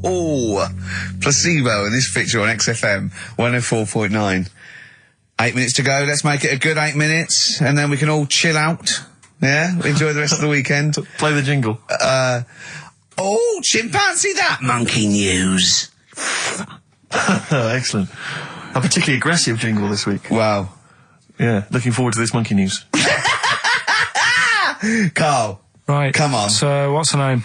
Placebo in this picture on XFM 104.9. 8 minutes to go. Let's make it a good 8 minutes, and then we can all chill out. Yeah? Enjoy the rest of the weekend. Play the jingle. Chimpanzee that monkey news. Excellent. A particularly aggressive jingle this week. Wow. Yeah, looking forward to this monkey news. Carl. Right. Come on. So, what's her name?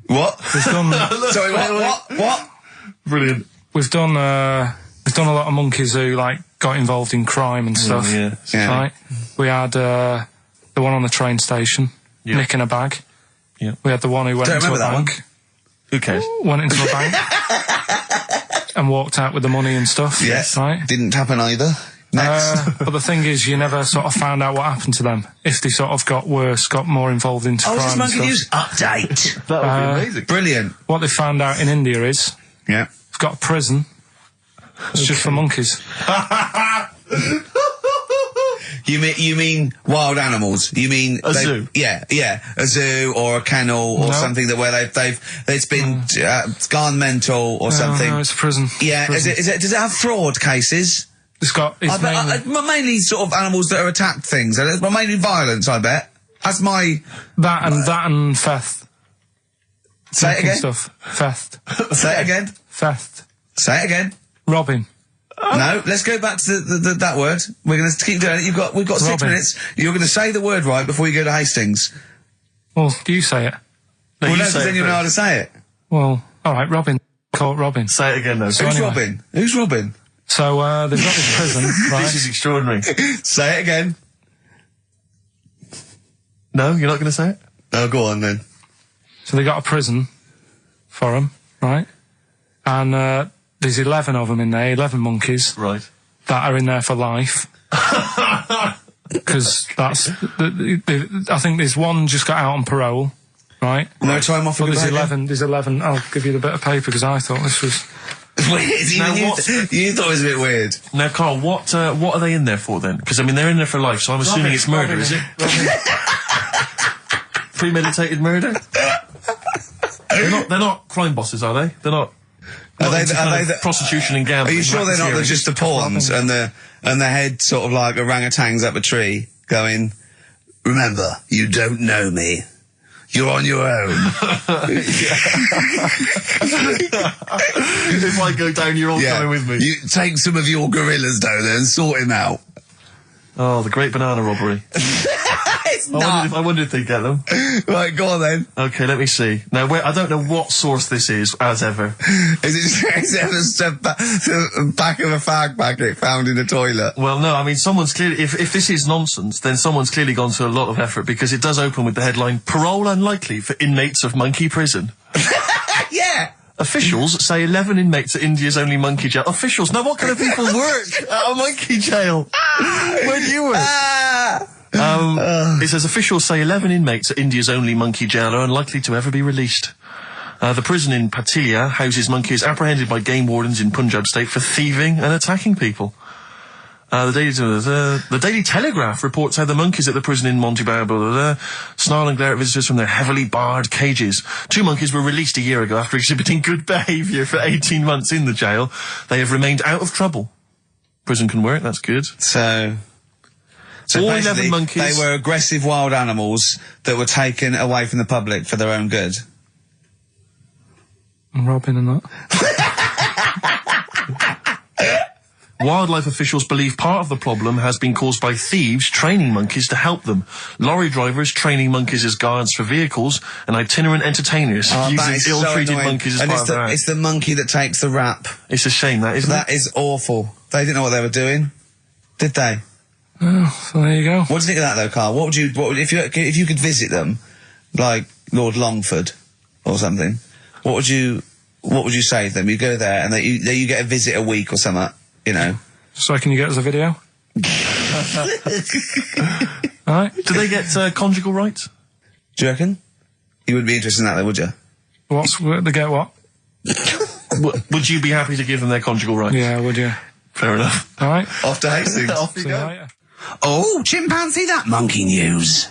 What? We've done... Sorry, what? Brilliant. We've done a lot of monkeys who, like, got involved in crime and stuff. Yeah. Right? We had, the one on the train station, nicking a bag. Yeah. We had the one who went into a bank. Who cares? Went into a bank. And walked out with the money and stuff. Yes. Right? Didn't happen either. Next. But the thing is, you never sort of found out what happened to them. If they sort of got worse, got more involved into crime this and monkey stuff. news update. That would be amazing. Brilliant. What they found out in India is... Yeah. It's got a prison. It's just for monkeys. You mean wild animals? You mean a zoo? Yeah, a zoo or a kennel or something that where it's been gone mental or something. No, it's a prison. Yeah, prison. Does it have fraud cases? It's got. It's mainly sort of animals that are attacked things. Mainly violence, I bet. That's my that and theft. Say it again. Stuff. Theft. Say it again. Theft. Say it again. Robbing. No, let's go back to that word. We're going to keep doing it. We've got 6 minutes. You're going to say the word right before you go to Hastings. Well, do you say it? No, because then you know how to say it. Well, all right, Robin. Call it Robin. Say it again, though. So Who's Robin? Who's Robin? So they've got this prison, right? This is extraordinary. Say it again. No, you're not going to say it? Oh, go on then. So they got a prison for them, right? And there's 11 of them in there, 11 monkeys. Right. That are in there for life. Because that's... I think there's one just got out on parole, right? No time off for there's 11. I'll give you the bit of paper because I thought this was... Weird. You thought it was a bit weird. Now, Carl, what are they in there for then? Because, I mean, they're in there for life, so I'm assuming it's murder, is it? Premeditated murder? They're not crime bosses, are they? They're not... Are they prostitution and gambling? Are you sure they're not just the pawns and the head sort of like orangutans up a tree going, remember, you don't know me. You're on your own. If I go down, you're all coming with me. You take some of your gorillas down there and sort him out. Oh, the great banana robbery. It's not. I wonder if they get them. Right, go on then. Okay, let me see. Now, I don't know what source this is, as ever. Is it the back of a fag packet found in a toilet? Well, no, I mean, someone's clearly... If this is nonsense, then someone's clearly gone to a lot of effort, because it does open with the headline, "Parole unlikely for inmates of monkey prison." Yeah! Officials say 11 inmates at India's only monkey jail. Officials? Now, what kind of people work at a monkey jail? Where do you work? It says officials say 11 inmates at India's only monkey jail are unlikely to ever be released. The prison in Patiala houses monkeys apprehended by game wardens in Punjab state for thieving and attacking people. The Daily Telegraph reports how the monkeys at the prison in Montebello snarl and glare at visitors from their heavily barred cages. 2 monkeys were released a year ago after exhibiting good behaviour for 18 months in the jail. They have remained out of trouble. Prison can work, that's good. So all 11 monkeys... They were aggressive wild animals that were taken away from the public for their own good. And Robin and that. Wildlife officials believe part of the problem has been caused by thieves training monkeys to help them. Lorry drivers training monkeys as guards for vehicles, and itinerant entertainers using ill-treated monkeys as part of their act. It's the monkey that takes the rap. It's a shame, that, isn't it? That is awful. They didn't know what they were doing, did they? Oh, so there you go. What do you think of that, though, Carl? What would you if you could visit them, like Lord Longford or something? What would you say to them? You go there and you get a visit a week or something. You know. So can you get us a video? Alright. Do they get conjugal rights? Do you reckon? You wouldn't be interested in that, though, would you? They get what? Would you be happy to give them their conjugal rights? Yeah, would you? Fair enough. Alright. Off to Hastings. Off you go. Later. Oh, chimpanzee that monkey news.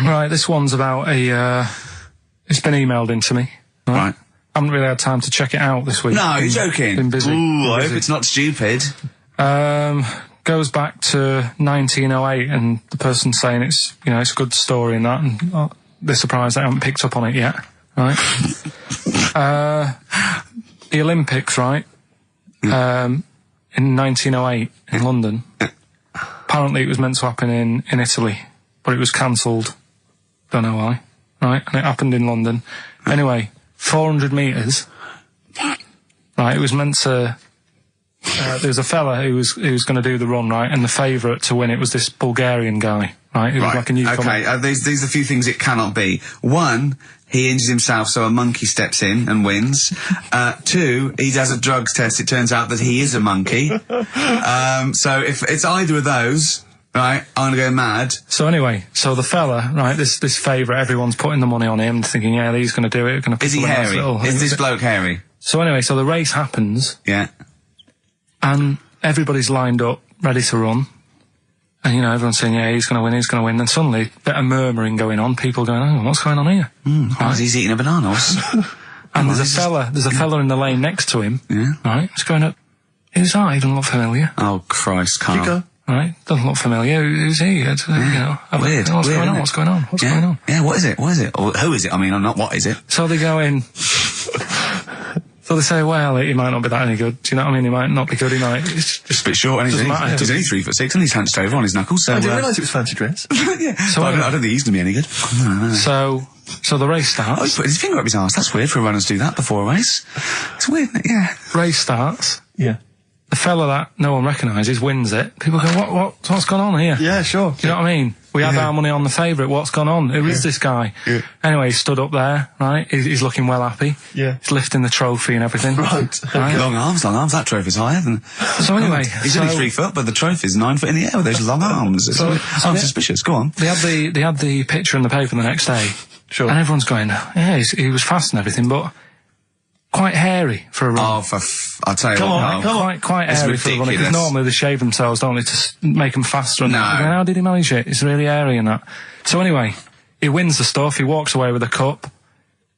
Right, this one's about it's been emailed in to me. Right. Haven't really had time to check it out this week. No, you're joking. Been busy. Ooh, I hope it's not stupid. Goes back to 1908, and the person's saying it's a good story and that, and they're surprised they haven't picked up on it yet. Right. The Olympics, right? In 1908 in London. Apparently it was meant to happen in Italy, but it was cancelled. Don't know why. Right, and it happened in London. Anyway, 400 metres. Right, it was meant to... there was a fella who was going to do the run, right, and the favourite to win it was this Bulgarian guy, right? Who was like a newcomer. Okay, these are a few things it cannot be. One, he injures himself, so a monkey steps in and wins. Two, he does a drugs test. It turns out that he is a monkey. So if it's either of those, right, I'm gonna go mad. So anyway, the fella, right, this favourite, everyone's putting the money on him, thinking, yeah, he's going to do it. Gonna is he hairy? Is this bloke hairy? So anyway, the race happens. Yeah. And everybody's lined up, ready to run. And, everyone's saying, yeah, he's going to win, he's going to win. Then suddenly, a bit of murmuring going on. People going, oh, what's going on here? Right. He's eating a banana. And there's a fella in the lane next to him. Yeah. Right? He's going up, who's that? He doesn't look familiar. Oh, Christ, Karl. You go. Right? Doesn't look familiar. Who's he? Weird. What's going on? What's going on? What's going on? Yeah, what is it? What is it? Or who is it? I mean, I'm not, what is it? So they go in... So they say, well, he might not be that any good. Do you know what I mean? He might not be good. He might. It's just a bit short. And he's only 3'6", and he's hunched over on his knuckles. So I didn't realise it was fancy dress. Yeah. So I don't think he's going to be any good. No. So the race starts. Oh, he's put his finger up his arse. That's weird for a runner to do that before a race. It's weird, isn't it? Yeah. Race starts. Yeah. The fella that no one recognises wins it. People go, what's gone on here? Yeah, sure. Do you know what I mean? We had our money on the favourite. What's gone on? Who is this guy? Yeah. Anyway, he stood up there, right? He's looking well happy. Yeah. He's lifting the trophy and everything. Right. Okay. Long arms. That trophy's higher than... So anyway... He's only 3 foot, but the trophy's 9 foot in the air with those long arms. I'm suspicious. Go on. They had the picture in the paper the next day. Sure. And everyone's going, yeah, he was fast and everything, but... quite hairy for a run. Oh, I'll tell you come what. On. Quite hairy for a run. Because normally they shave themselves, don't they, to make them faster. And no. Going, how did he manage it? It's really hairy and that. So anyway, he wins the stuff. He walks away with a cup.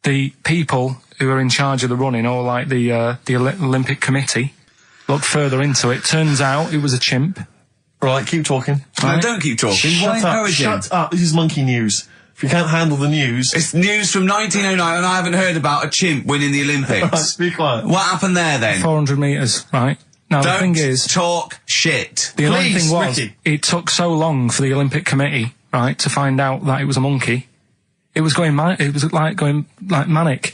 The people who are in charge of the running, or like the Olympic Committee, look further into it. Turns out it was a chimp. Right, keep talking. Right? No, don't keep talking. Shut up. This is monkey news. If you can't handle the news... It's news from 1909 and I haven't heard about a chimp winning the Olympics. Right, be quiet. What happened there then? 400 metres, right? Now the thing is... talk shit. The annoying thing was, Ricky. it took so long for the Olympic Committee, right, to find out that it was a monkey. It was going manic.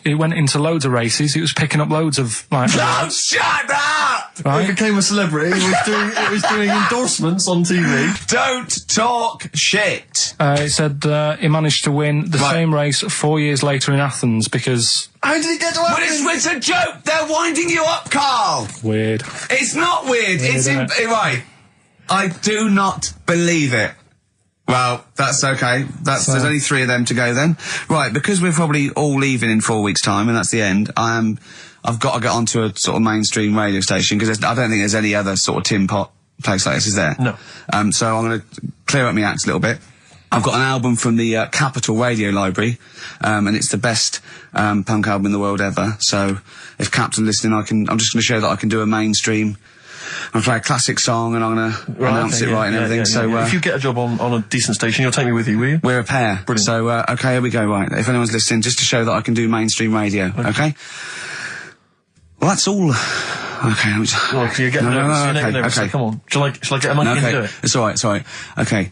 It went into loads of races. It was picking up loads of, like... No, shut up! Right? It became a celebrity. It was doing endorsements on TV. Don't talk shit. It said he managed to win the same race 4 years later in Athens because... How did he get to Athens? Well, it's a joke. They're winding you up, Karl. Weird. It's not weird. It's right. I do not believe it. Well, that's okay. There's only 3 of them to go then. Right, because we're probably all leaving in 4 weeks' time, and that's the end. I've got to get onto a sort of mainstream radio station because I don't think there's any other sort of tin pot place like this, is there? No. So I'm going to clear up my act a little bit. I've got an album from the Capitol Radio Library, and it's the best punk album in the world ever. So if Cap's listening, I'm just going to show that I can do a mainstream. I'm going to play a classic song and I'm going to announce it right and everything. So if you get a job on a decent station, you'll take me with you, will you? We're a pair. Brilliant. So, okay, here we go, right. If anyone's listening, just to show that I can do mainstream radio, okay? Well, that's all. Okay. Well, you're getting nervous. Okay. Come on. Shall I get a monkey and do it? It's alright. Okay.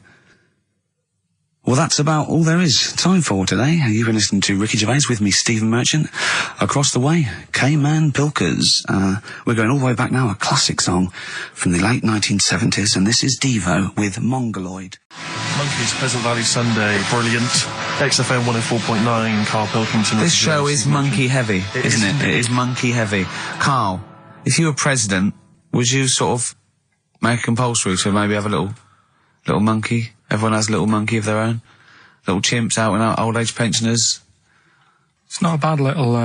Well, that's about all there is time for today. You've been listening to Ricky Gervais with me, Stephen Merchant. Across the way, K-Man Pilkers. We're going all the way back now, a classic song from the late 1970s, and this is Devo with Mongoloid. Monkeys, Pleasant Valley Sunday, brilliant. XFM 104.9, Karl Pilkington. This show is monkey heavy, isn't it? It is monkey heavy. Karl, if you were president, would you sort of make it compulsory to maybe have a little monkey? Everyone has a little monkey of their own. Little chimps out and old age pensioners. It's not a bad little,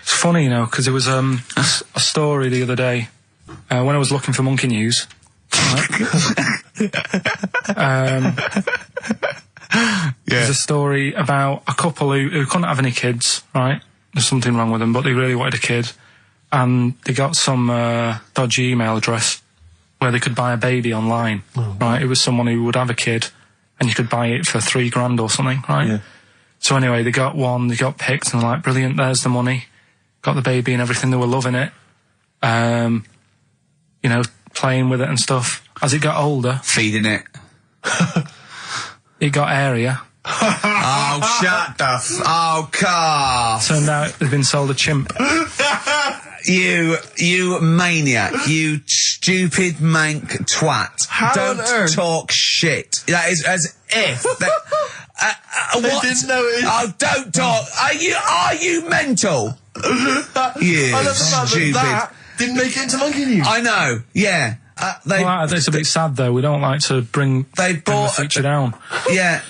It's funny, because there was, a story the other day, when I was looking for monkey news. There's a story about a couple who couldn't have any kids, right? there's something wrong with them, but they really wanted a kid. And they got some dodgy email address where they could buy a baby online, right? It was someone who would have a kid, and you could buy it for $3,000 or something, right? Yeah. So anyway, they got one, they got picked, and they're like, brilliant, there's the money. Got the baby and everything, they were loving it. You know, playing with it and stuff. As it got older... Feeding it. It got airier. Oh, shut the oh, Carl. Turned out they'd been sold a chimp. You maniac. You stupid mank twat. How on Don't earth? talk shit. That is as if... what? didn't notice. Oh, don't talk. Are you mental? You I love the fact stupid. that didn't make it into Monkey News. I know, yeah. It's a bit sad though. We don't like to bring They the bought... feature down. Yeah.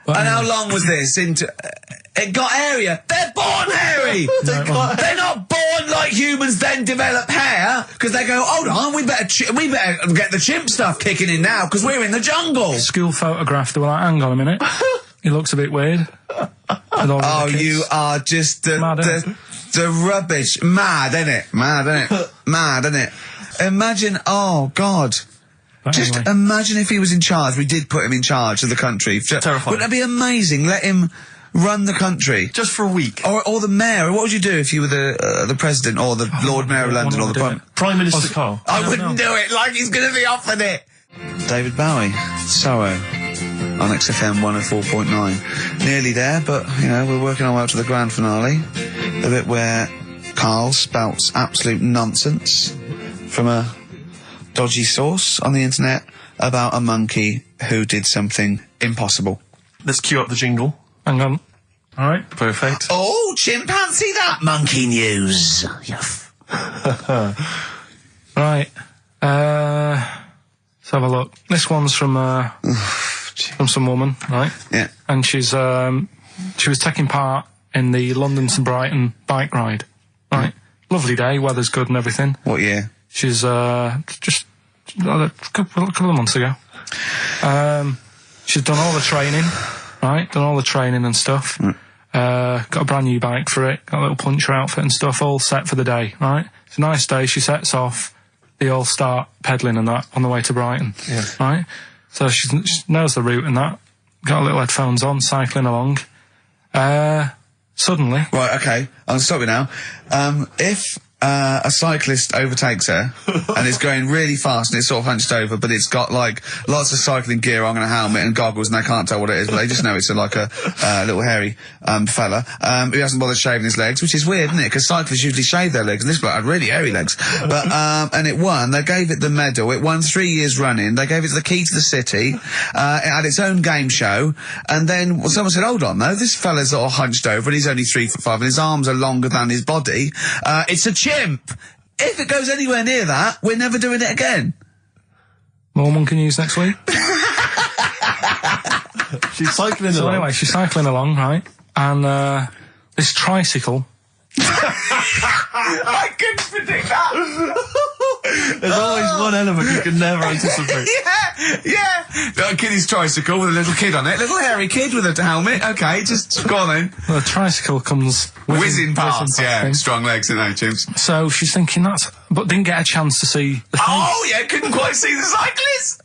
But And how anyway. long was this? It got hairier. They're born hairy. They're not born like humans, then develop hair because they go, hold on, we better get the chimp stuff kicking in now because we're in the jungle. School photograph. They were like, hang on a minute. He looks a bit weird. Oh, you are just Mad, the rubbish. Mad, innit? Mad, innit? Mad, innit? Imagine, oh, God. But Just anyway. imagine if he was in charge. We did put him in charge of the country. Terrifying. Wouldn't that be amazing? Let him run the country. Just for a week. Or the mayor. What would you do if you were the president or the Lord Mayor of London or the Prime? Prime Minister Karl. I wouldn't do it like he's going to be offered it. David Bowie, Sorrow, on XFM 104.9. Nearly there, but, you know, we're working our way up to the grand finale. The bit where Karl spouts absolute nonsense from a dodgy source on the internet about a monkey who did something impossible. Let's cue up the jingle. Hang on. All right. Perfect. Oh, chimpanzee that monkey news. Right. Let's have a look. This one's from some woman, right? Yeah. And she was taking part in the London to Brighton bike ride, right? Lovely day, weather's good and everything. What year? She's just a couple of months ago. She's done all the training, right? Done all the training and stuff. Got a brand new bike for it. Got a little puncher outfit and stuff, all set for the day, right? It's a nice day. She sets off. They all start pedalling and that on the way to Brighton, right? So she knows the route and that. Got little headphones on, cycling along. Suddenly... Right, okay, I'll stop you now. If a cyclist overtakes her and is going really fast and it's sort of hunched over, but it's got like lots of cycling gear on and a helmet and goggles and they can't tell what it is, but they just know it's like a little hairy fella who hasn't bothered shaving his legs, which is weird, isn't it? Because cyclists usually shave their legs and this bloke had really hairy legs. But and it won. They gave it the medal. It won 3 years running. They gave it the key to the city. It had its own game show. And then someone said, hold on though, this fella's all hunched over and he's only 3'5" and his arms are longer than his body. It's a chimp. If it goes anywhere near that, we're never doing it again. More monkey news next week. She's cycling So along. anyway, she's cycling along, right? And this tricycle... I couldn't predict that. There's always one element you can never anticipate. Yeah. Got a kiddie's tricycle with a little kid on it. Little hairy kid with a helmet. Okay, just go on then. The tricycle comes Whizzing past, yeah. thing. Strong legs, isn't they, chimps? So she's thinking that, but didn't get a chance to see the thing. Oh, yeah, couldn't quite see the cyclist.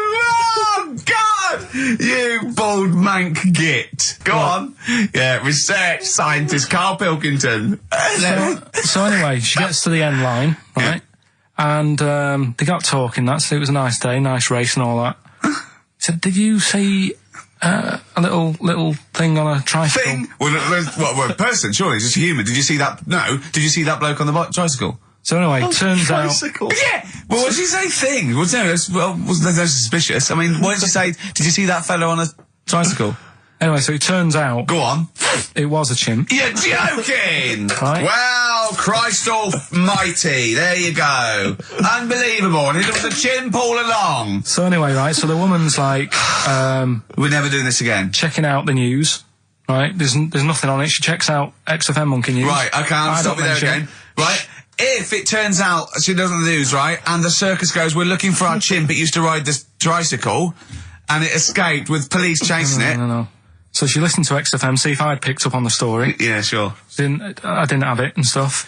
Oh, God! You bald mank git. Go on. Yeah, research scientist Karl Pilkington. So anyway, she gets to the end line, right? And they got talking. It was a nice day, nice race and all that. So did you see a little thing on a tricycle? Thing? Well, a person, surely, just a human. Did you see that? No. Did you see that bloke on the tricycle? So anyway, turns out... Tricycle. Yeah! Well, what did she say thing? Well, no, wasn't suspicious. I mean, what did she say? Did you see that fellow on a tricycle? Anyway, so it turns out Go on. it was a chimp. You're joking! Right. Well, Christ almighty, there you go. Unbelievable, and it was a chimp all along. So anyway, right, so the woman's like... We're never doing this again. checking out the news, right? There's nothing on it. She checks out XFM Monkey News. Right, okay, I'll I stop don't you there mention again. Right? If it turns out she doesn't lose, right, and the circus goes, we're looking for our chimp, it used to ride this tricycle, and it escaped with police chasing it. No. So she listened to XFM, see if I'd picked up on the story. Yeah, sure. I didn't have it and stuff.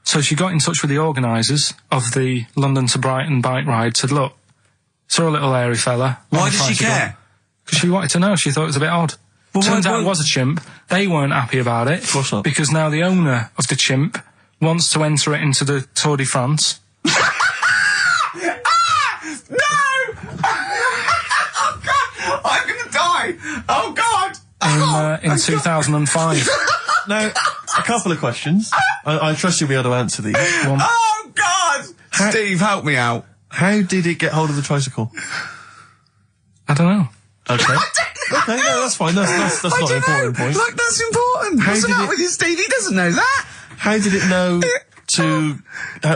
So she got in touch with the organisers of the London to Brighton bike ride, said, look, saw a little hairy fella. Why did she care? Because she wanted to know. She thought it was a bit odd. Well, Turns out it was a chimp. They weren't happy about it. Of course not. Because now the owner of the chimp wants to enter it into the Tour de France. No! Oh, God! I'm gonna die! Oh, God! In 2005. Now, a couple of questions. I trust you'll be able to answer these. Oh, God! Steve, help me out. How did it get hold of the tricycle? I don't know. Okay. Okay, no, that's fine. That's not an important point. Like, that's important. What's the matter with you, Steve? He doesn't know that. How did it know to...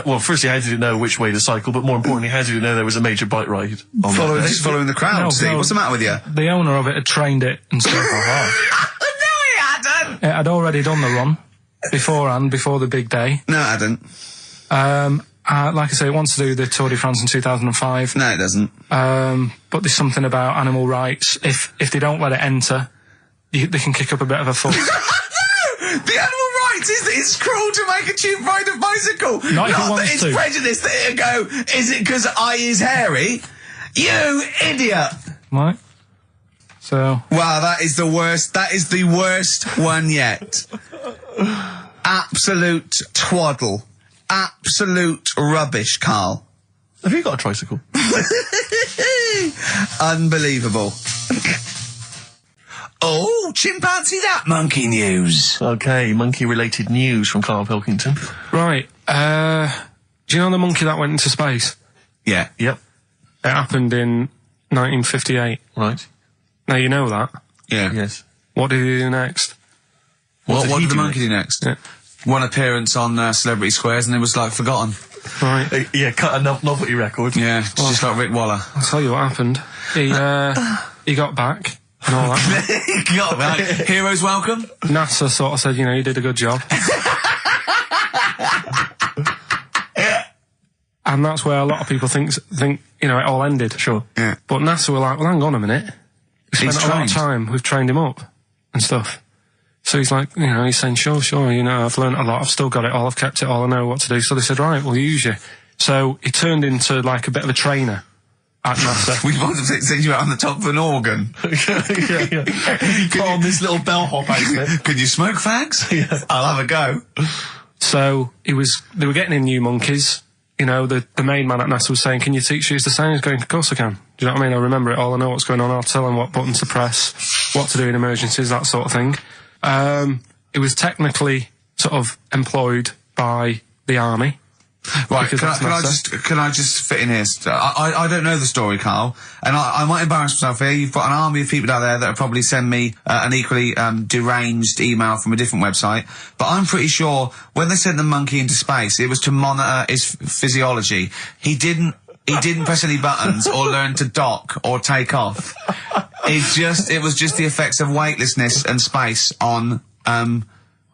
well, firstly, how did it know which way to cycle? But more importantly, how did it know there was a major bike ride? Following the crowd, Steve. What's the matter with you? The owner of it had trained it and stuff. No, he hadn't. It had already done the run beforehand, before the big day. No, it hadn't. Like I say, it wants to do the Tour de France in 2005. No, it doesn't. But there's something about animal rights. If they don't let it enter, they can kick up a bit of a fuss. No! The animal rights is that it's cruel to make a chimp ride a bicycle. Not if it that wants it's to. prejudice that it'll go, is it because I is hairy? You idiot! Right? So... Wow, that is the worst. That is the worst one yet. Absolute twaddle. Absolute rubbish, Karl. Have you got a tricycle? Unbelievable. Oh, chimpanzee that monkey news. Okay, monkey-related news from Karl Pilkington. Right. Do you know the monkey that went into space? Yeah. Yep. It happened in 1958. Right. Now you know that. Yeah. Yes. What did he do next? What he did the do monkey do next? Yeah. One appearance on Celebrity Squares and it was like forgotten. Right. Yeah, cut a novelty record. Yeah, just like Rick Waller. I'll tell you what happened. He got back and all that. He got back. Heroes welcome. NASA sort of said, you know, you did a good job. And that's where a lot of people think, you know, it all ended. Sure. Yeah. But NASA were like, well, hang on a minute. We spent a lot of time, we've trained him up and stuff. So he's like, you know, he's saying, sure, you know, I've learned a lot, I've still got it all, I've kept it all, I know what to do. So they said, right, we'll use you. So he turned into like a bit of a trainer at NASA. We want to send you out on the top of an organ. yeah. He put on this little bellhop outfit. Can you smoke fags? Yeah. I'll have a go. So they were getting in new monkeys. You know, the main man at NASA was saying, can you teach these the same? He's going, of course I can. Do you know what I mean? I remember it all, I know what's going on, I'll tell them what buttons to press, what to do in emergencies, that sort of thing. It was technically sort of employed by the army. Right, can I just fit in here? I don't know the story, Karl, and I might embarrass myself here. You've got an army of people out there that will probably send me an equally deranged email from a different website, but I'm pretty sure when they sent the monkey into space, it was to monitor his physiology. He didn't press any buttons or learn to dock or take off. It was just the effects of weightlessness and space on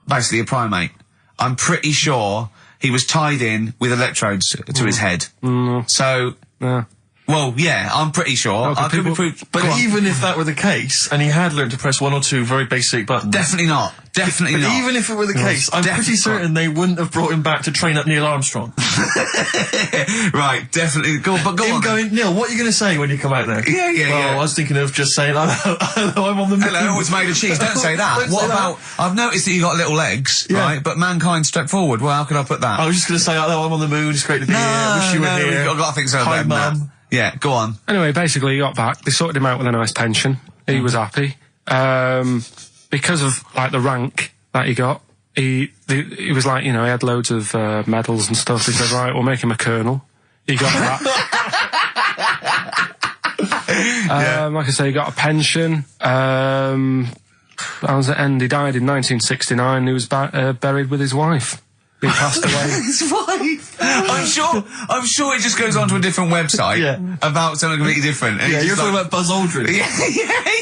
basically a primate. I'm pretty sure he was tied in with electrodes to his head. So, well, yeah, I'm pretty sure. I could be proved. But even if that were the case, and he had learned to press one or two very basic buttons... Definitely not. Definitely not. Even if it were the case, I'm pretty certain they wouldn't have brought him back to train up Neil Armstrong. Right, definitely. Go on. Going, Neil, what are you going to say when you come out there? Yeah. I was thinking of just saying, hello, I'm on the moon. Hello, it's made of cheese. Don't say that. Don't say that. I've noticed that you got little legs, right? But mankind stepped forward. Well, how could I put that? I was just going to say, hello, I'm on the moon. It's great to be here. I wish you were here. I've got to think so. Hi, Mum. Yeah, go on. Anyway, basically he got back. They sorted him out with a nice pension. He was happy. Because of, like, the rank that he got, he was like, you know, he had loads of medals and stuff. He said, right, we'll make him a colonel. He got that. Like I say, he got a pension. How does it end? He died in 1969. He was buried with his wife. He passed away. His wife. I'm sure it just goes on to a different website about something completely different. And you're talking about Buzz Aldrin.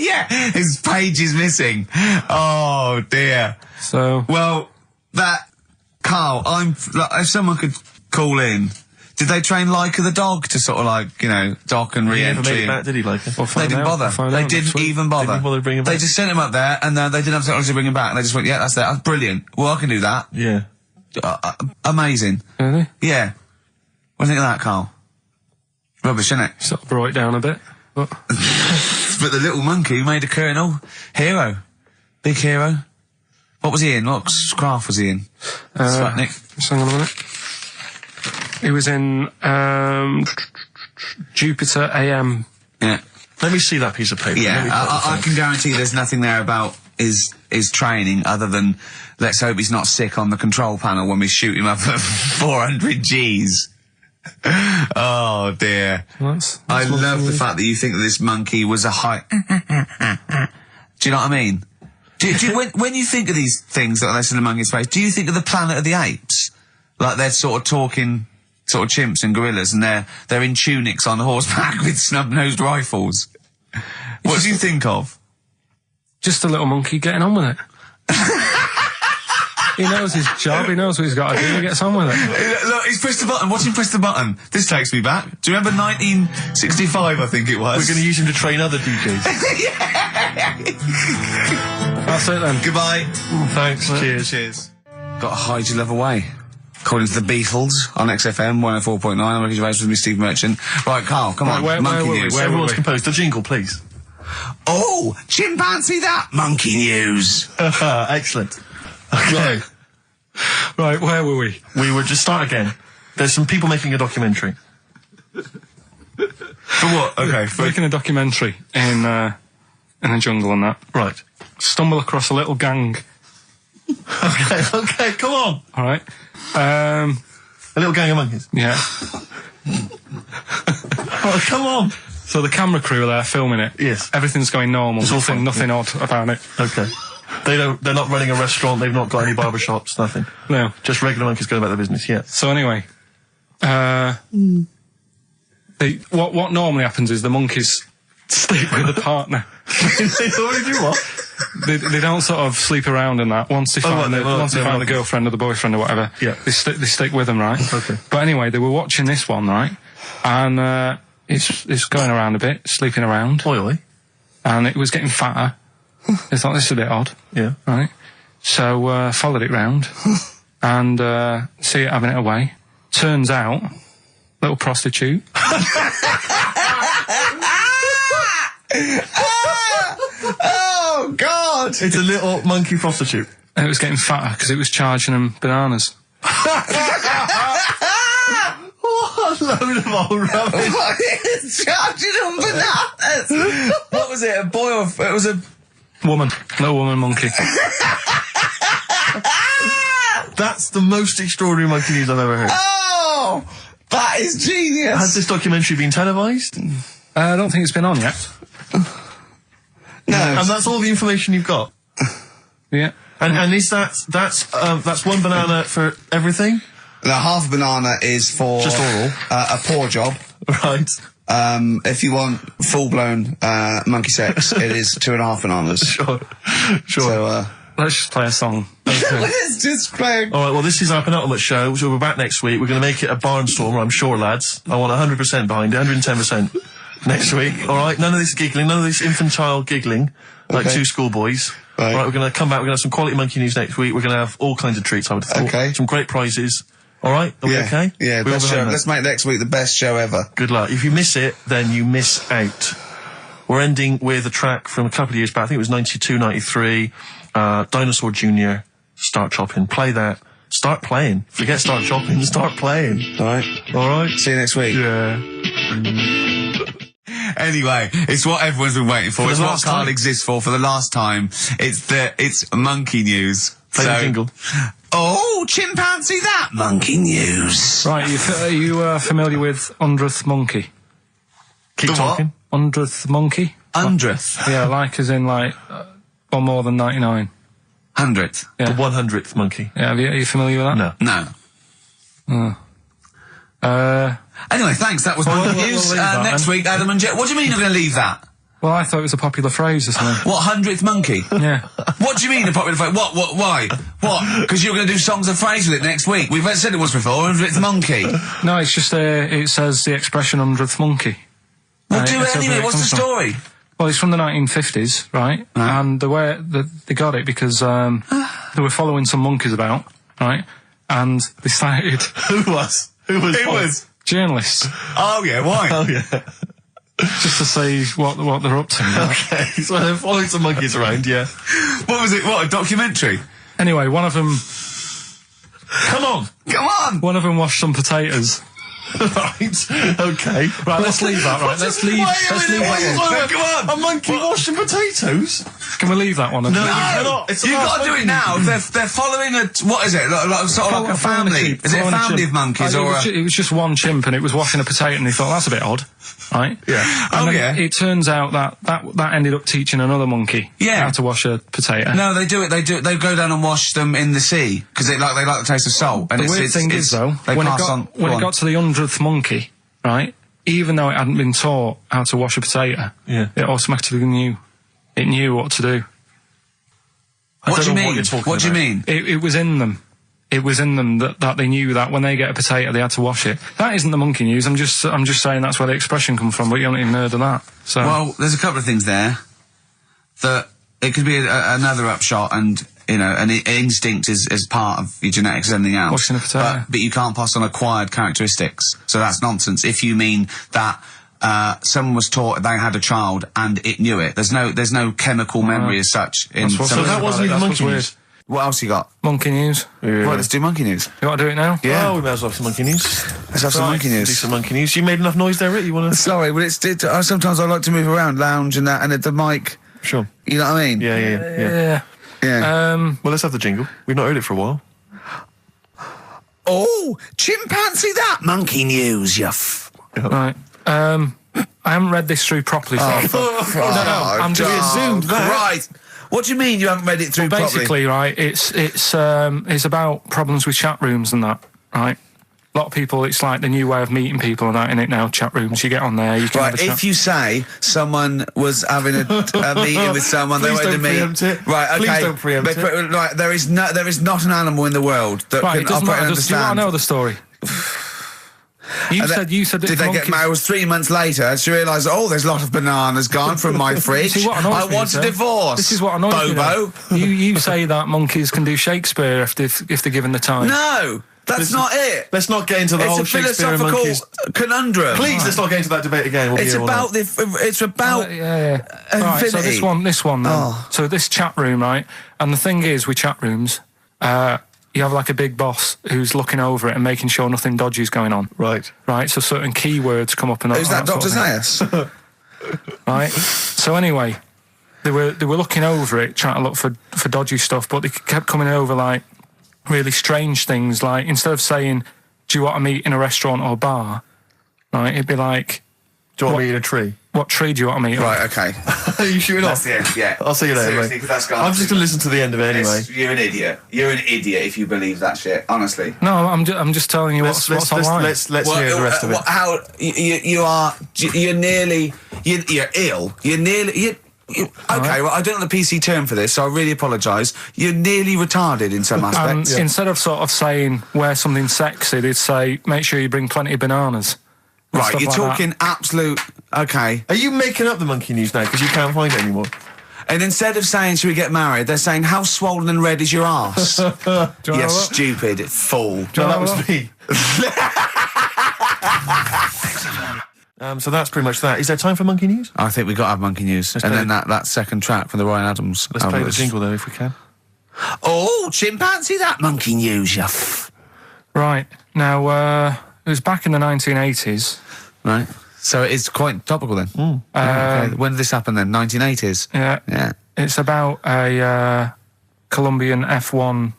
Yeah. His page is missing. Oh dear. So well, Karl, if someone could call in Did they train Leica the dog to sort of like, you know, dock and He never re-entry? made it back, did he, Leica? They didn't bother. They didn't even bother. They didn't bother bringing him They back? just sent him up there, and they didn't have technology to bring him back. And they just went, yeah, that's brilliant. Well, I can do that. Yeah. Amazing. Really? Yeah. What do you think of that, Carl? Rubbish, isn't it? Sort of brought it down a bit. But But the little monkey made a colonel. Hero. Big hero. What was he in? What craft was he in? Sputnik. just hang on a minute. He was in Jupiter AM. Yeah. Let me see that piece of paper. Let me Yeah, put this I on. can guarantee there's nothing there about his training other than let's hope he's not sick on the control panel when we shoot him up at 400 Gs. Oh dear. I love the fact that you think that this monkey was a high... Do you know what I mean? When you think of these things that are less than a monkey in space, do you think of the Planet of the Apes? Like they're sort of talking sort of chimps and gorillas and they're in tunics on horseback with snub-nosed rifles. What do you think of? Just a little monkey getting on with it. He knows his job, he knows what he's got to do, he gets on with it. Look, he's pressed the button. Watch him press the button. This takes me back. Do you remember 1965, I think it was? We're going to use him to train other DJs. That's it then. Goodbye. Thanks. Cheers. Cheers. Got to hide your love away. According to the Beatles on XFM 104.9. I'm Ricky Gervais with me, Steve Merchant. Right, Carl, come on. where monkey were we? news. Where Everyone's composed. The jingle, please. Oh, chimpanzee that monkey news. Excellent. Okay. Right, where were we? We would just start again. There's some people making a documentary. For what? Okay. Making a documentary in a jungle and that. Right. Stumble across a little gang. Okay, come on. Alright. A little gang of monkeys. Yeah. Oh, come on. So the camera crew are there filming it. Yes. Everything's going normal. It's all fine, Nothing odd about it. Okay. They're not running a restaurant, they've not got any barber shops, nothing. No. Just regular monkeys going about their business, yeah. So anyway, what normally happens is the monkeys sleep with a partner. They already do what? They don't sort of sleep around and that. Once they find the girlfriend or the boyfriend or whatever, Yeah. they stick with them, right? Okay. But anyway, they were watching this one, right? And it's going around a bit, sleeping around, Oily. and it was getting fatter. They thought this is a bit odd, Yeah. right? So followed it round and see it having it away. Turns out, little prostitute. Oh, God! It's a little monkey prostitute. And it was getting fatter because it was charging them bananas. What a load of old rubbish. Charging them bananas! What was it, a boy or... It was a... Woman. Little woman monkey. That's the most extraordinary monkey news I've ever heard. Oh! That is genius! Has this documentary been televised? I don't think it's been on yet. No. And that's all the information you've got? Yeah. And is that's one banana for everything? The half a banana is for... Just oral. A poor job. Right. If you want full-blown monkey sex, it is 2.5 bananas. Sure. So, Let's just play a song. let's just play... All right, well, this is our penultimate show, so we're back next week. We're going to make it a barnstormer, I'm sure, lads. I want 100% behind it, 110% next week. All right, none of this giggling, none of this infantile giggling, like Okay. two schoolboys. Right. All right, we're going to come back, we're going to have some quality monkey news next week. We're going to have all kinds of treats, I would have thought. Okay. Some great prizes. All right, are we okay? Yeah, We're all best show. behind that. Let's make next week the best show ever. Good luck. If you miss it, then you miss out. We're ending with a track from a couple of years back. I think it was 92, 93. Dinosaur Jr. Start Chopping. Play that. Start playing. Forget start chopping. Start playing. All right. All right? See you next week. Yeah. Anyway, it's what everyone's been waiting for. For It's the what last Karl time. exists for the last time. It's monkey news. Play the jingle. Oh, chimpanzee that monkey news. Right, are you familiar with 100th monkey? Keep The what? talking. 100th monkey? 100th. Yeah, like as in like, or more than 99. 100th. Yeah. The 100th monkey. Yeah, are you familiar with that? No. No. Anyway, thanks. That was monkey we'll news. leave that Next then. week, Adam and Jet. What do you mean you're going to leave that? Well, I thought it was a popular phrase or something. What, 100th monkey? Yeah. What do you mean a popular phrase? What, why? What? Because you're going to do songs of phrase with it next week. We've said it once before, 100th monkey. No, it's just it says the expression 100th monkey. Well, do it anyway. What's the story? Well, it's from the 1950s, right? And the way they got it because they were following some monkeys about, right? And they started. Who was? Journalists. Oh yeah, why? Oh yeah. Just to see what they're up to. Right? Okay, so they're following some monkeys around, yeah. What was it? What, a documentary? Anyway, one of them. Come on! One of them washed some potatoes. Right. Okay. Right, let's leave that. Right, let's leave that one. Come on! A monkey washing potatoes? Can we leave that one? No, you cannot. You've got to do it now. They're following what is it? Sort of like a family. Is it a family of monkeys or? It was just one chimp, and it was washing a potato, and he thought that's a bit odd, right? Yeah. And then it turns out that ended up teaching another monkey how to wash a potato. No, they do it. They go down and wash them in the sea because they like the taste of salt. And the weird thing is though, when it got to the 100th monkey, right? Even though it hadn't been taught how to wash a potato, it automatically knew. It knew what to do. What do you mean? What do you mean? It was in them. It was in them that they knew that when they get a potato, they had to wash it. That isn't the monkey news. I'm just saying that's where the expression comes from. But you haven't even heard of that. So well, there's a couple of things there that it could be another upshot, and an instinct is part of your genetics and everything else. Washing a potato. But you can't pass on acquired characteristics. So that's nonsense. If you mean that. Someone was taught they had a child and it knew it. There's no chemical memory as such. So that wasn't even monkey news. What else you got? Monkey news. Yeah. Right, let's do monkey news. You want to do it now? Yeah. Oh, we may as well have some monkey news. Let's have some monkey news. Do some monkey news. You made enough noise there, Rick? You want to? Sorry, but sometimes I like to move around, lounge and that, and at the mic. Sure. You know what I mean? Yeah. Well, let's have the jingle. We've not heard it for a while. Oh, chimpanzee that monkey news, Right. I haven't read this through properly. I'm just assumed that. Right. What do you mean you haven't read it through properly? Basically, right, it's about problems with chat rooms and that, right? A lot of people, it's like the new way of meeting people and that in it now, chat rooms. You get on there, you can have a chat. If you say someone was having a meeting with someone, they wanted to meet. Right, okay. Please don't preempt it. Right, there is not an animal in the world that can operate and understand. Do you want to know the story? You said did they get married? It was 3 months later. She realised, there's a lot of bananas gone from my fridge. I want a divorce. This is what annoys Bobo. me. You say that monkeys can do Shakespeare if they're given the time. No, that's not it. Let's not get into the whole Shakespeare and monkeys. It's a philosophical conundrum. Please, let's not get into that debate again. It's about Right, so this one then. So this chat room, right? And the thing is with chat rooms, you have like a big boss who's looking over it and making sure nothing dodgy's going on. Right. So certain keywords come up and who's that Dr. Zayas? Right. So anyway, they were looking over it, trying to look for dodgy stuff, but they kept coming over like really strange things. Like instead of saying, "Do you want to meet in a restaurant or bar?" Right, it'd be like, "Do you want to meet in a tree?" What tree do you want to meet? Right, okay. Are you shooting off? That's the end, yeah. I'll see you later, Seriously, mate. That's gone. I'm just going to listen to the end of it anyway. You're an idiot. You're an idiot if you believe that shit, honestly. No, I'm just telling you what's online. Let's hear the rest of it. You're ill. Okay, well, I don't know the PC term for this, so I really apologise. You're nearly retarded in some aspects. Instead of sort of saying, wear something sexy, they'd say, make sure you bring plenty of bananas. Right, you're talking absolute... Okay. Are you making up the monkey news now because you can't find it anymore? And instead of saying, should we get married, they're saying, how swollen and red is your arse? You stupid fool. Do you know that was me? So that's pretty much that. Is there time for monkey news? I think we've got to have monkey news. And then that second track from the Ryan Adams. Let's play the jingle, though, if we can. Oh, chimpanzee that monkey news, you Right. Now, it was back in the 1980s. Right. So it is quite topical then. Okay. When did this happen then? 1980s? Yeah. It's about a Colombian F1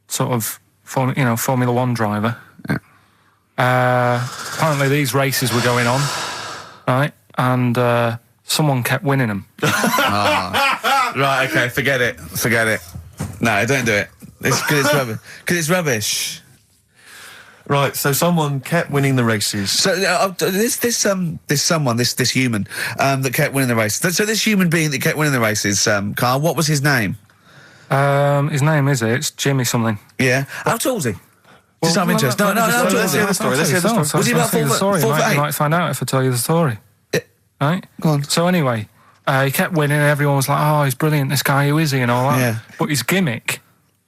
sort of, Formula One driver. Yeah. Apparently these races were going on, right? And someone kept winning them. Right, okay, forget it. No, don't do it. Because it's rubbish. Right, so someone kept winning the races. So this human that kept winning the races. So this human being that kept winning the races, Karl, what was his name? His name is it's Jimmy something. Yeah. How tall's he? Just out of interest. No. Let's hear the story. Let's hear the story. Was he about 4 foot You 8? might find out if I tell you the story. Right? Go on. So anyway, he kept winning and everyone was like, oh, he's brilliant, this guy, who is he, and all that. Yeah. But his gimmick,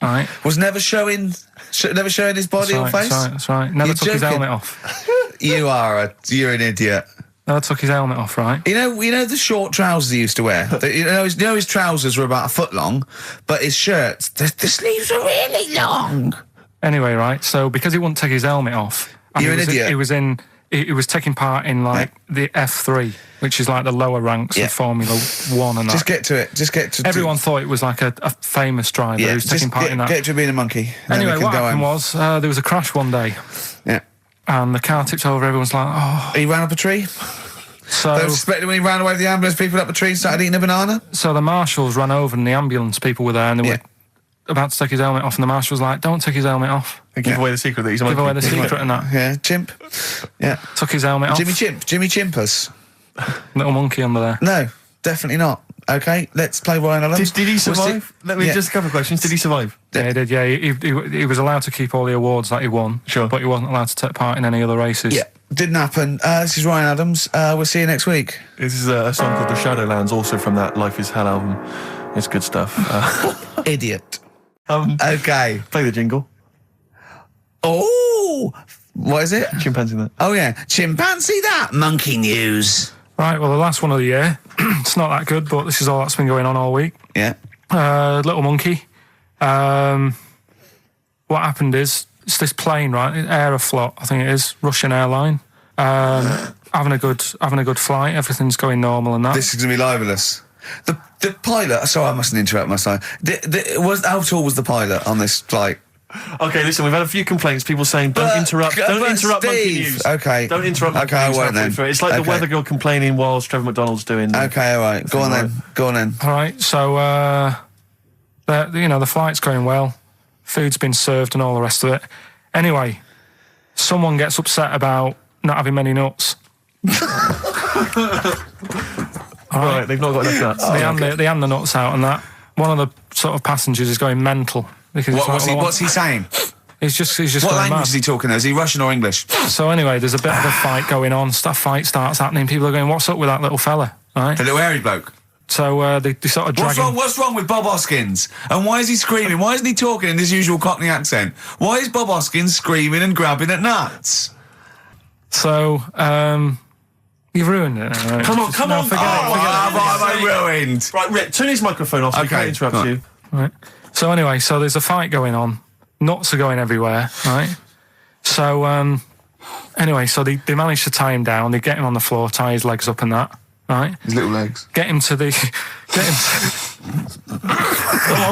right? Was never showing his body or face? That's right. Never You're took his joking. helmet off. You're an idiot. Never took his helmet off, right? You know the short trousers he used to wear? His trousers were about a foot long, but his shirts, the sleeves were really long. Anyway, right, so because he wouldn't take his helmet off... and You're an idiot. He was taking part in, like, the F3, which is like the lower ranks of Formula 1 and that. Just get to it. Everyone thought it was like a famous driver who was taking part in that. Get to being a monkey. Anyway, what happened was, there was a crash one day. Yeah. And the car tipped over, everyone's like, oh... He ran up a tree? So... They suspected when he ran away with the ambulance, people up a tree and started eating a banana? So the marshals ran over and the ambulance people were there and they were about to take his helmet off, and the marshal was like, don't take his helmet off. And give away the secret that he's a monkey. Give away the secret and that. Yeah, chimp. Yeah. Took his helmet off. Jimmy Chimpers. Little monkey under there. No, definitely not. Okay, let's play Ryan Adams. Did he survive? Let me just a couple of questions. Did he survive? Yeah, he did, yeah. He was allowed to keep all the awards that he won. Sure. But he wasn't allowed to take part in any other races. Yeah, didn't happen. This is Ryan Adams. We'll see you next week. This is a song called The Shadowlands, also from that Life is Hell album. It's good stuff. Idiot. Okay. Play the jingle. Oh, what is it? Chimpanzee that. Oh, yeah. Chimpanzee that. Monkey news. Right, well, the last one of the year. It's not that good, but this is all that's been going on all week. Yeah. Little monkey. What happened is, it's this plane, right? Aeroflot, I think it is, Russian airline. Having a good flight. Everything's going normal and that. This is going to be libelous. The pilot... Sorry, I mustn't interrupt my side. How tall was the pilot on this flight? Okay, listen, we've had a few complaints. People saying, don't interrupt monkey news. Okay. Don't interrupt monkey news. I won't then. It's like the weather girl complaining whilst Trevor McDonald's doing... Okay, all right. Go on then. All right, so, the flight's going well. Food's been served and all the rest of it. Anyway, someone gets upset about not having many nuts. Right, they've not got enough nuts. They hand the nuts out and that. One of the sort of passengers is going mental. Because What's he saying? He's just What going language mad. is he talking? Is he Russian or English? So anyway, there's a bit of a fight going on. Fight starts happening. People are going, what's up with that little fella? Right? The little hairy bloke. So they sort of drag him. What's wrong with Bob Hoskins? And why is he screaming? Why isn't he talking in his usual Cockney accent? Why is Bob Hoskins screaming and grabbing at nuts? So, you've ruined it. Right? Come on. What have I ruined? Right, Rick, turn his microphone off so we can't interrupt you. Right. So anyway, there's a fight going on. Nuts are going everywhere, right? So, anyway, they manage to tie him down. They get him on the floor, tie his legs up and that, right? His little legs. Get him to... Come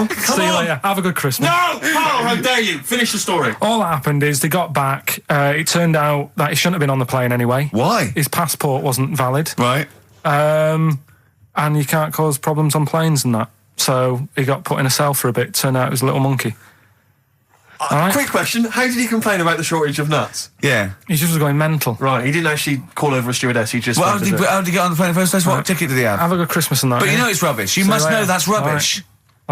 See you on. later. Have a good Christmas. No! Carl, how dare you? Finish the story. All that happened is they got back. It turned out that he shouldn't have been on the plane anyway. Why? His passport wasn't valid. Right. And you can't cause problems on planes and that. So he got put in a cell for a bit. Turned out it was a little monkey. Right. Quick question, how did he complain about the shortage of nuts? Yeah. He just was going mental. Right, he didn't actually call over a stewardess, he just... Well, how did he get on the plane in the first place? What ticket did he have? Have a good Christmas and that. But you know it's rubbish. You See must you know later. that's rubbish.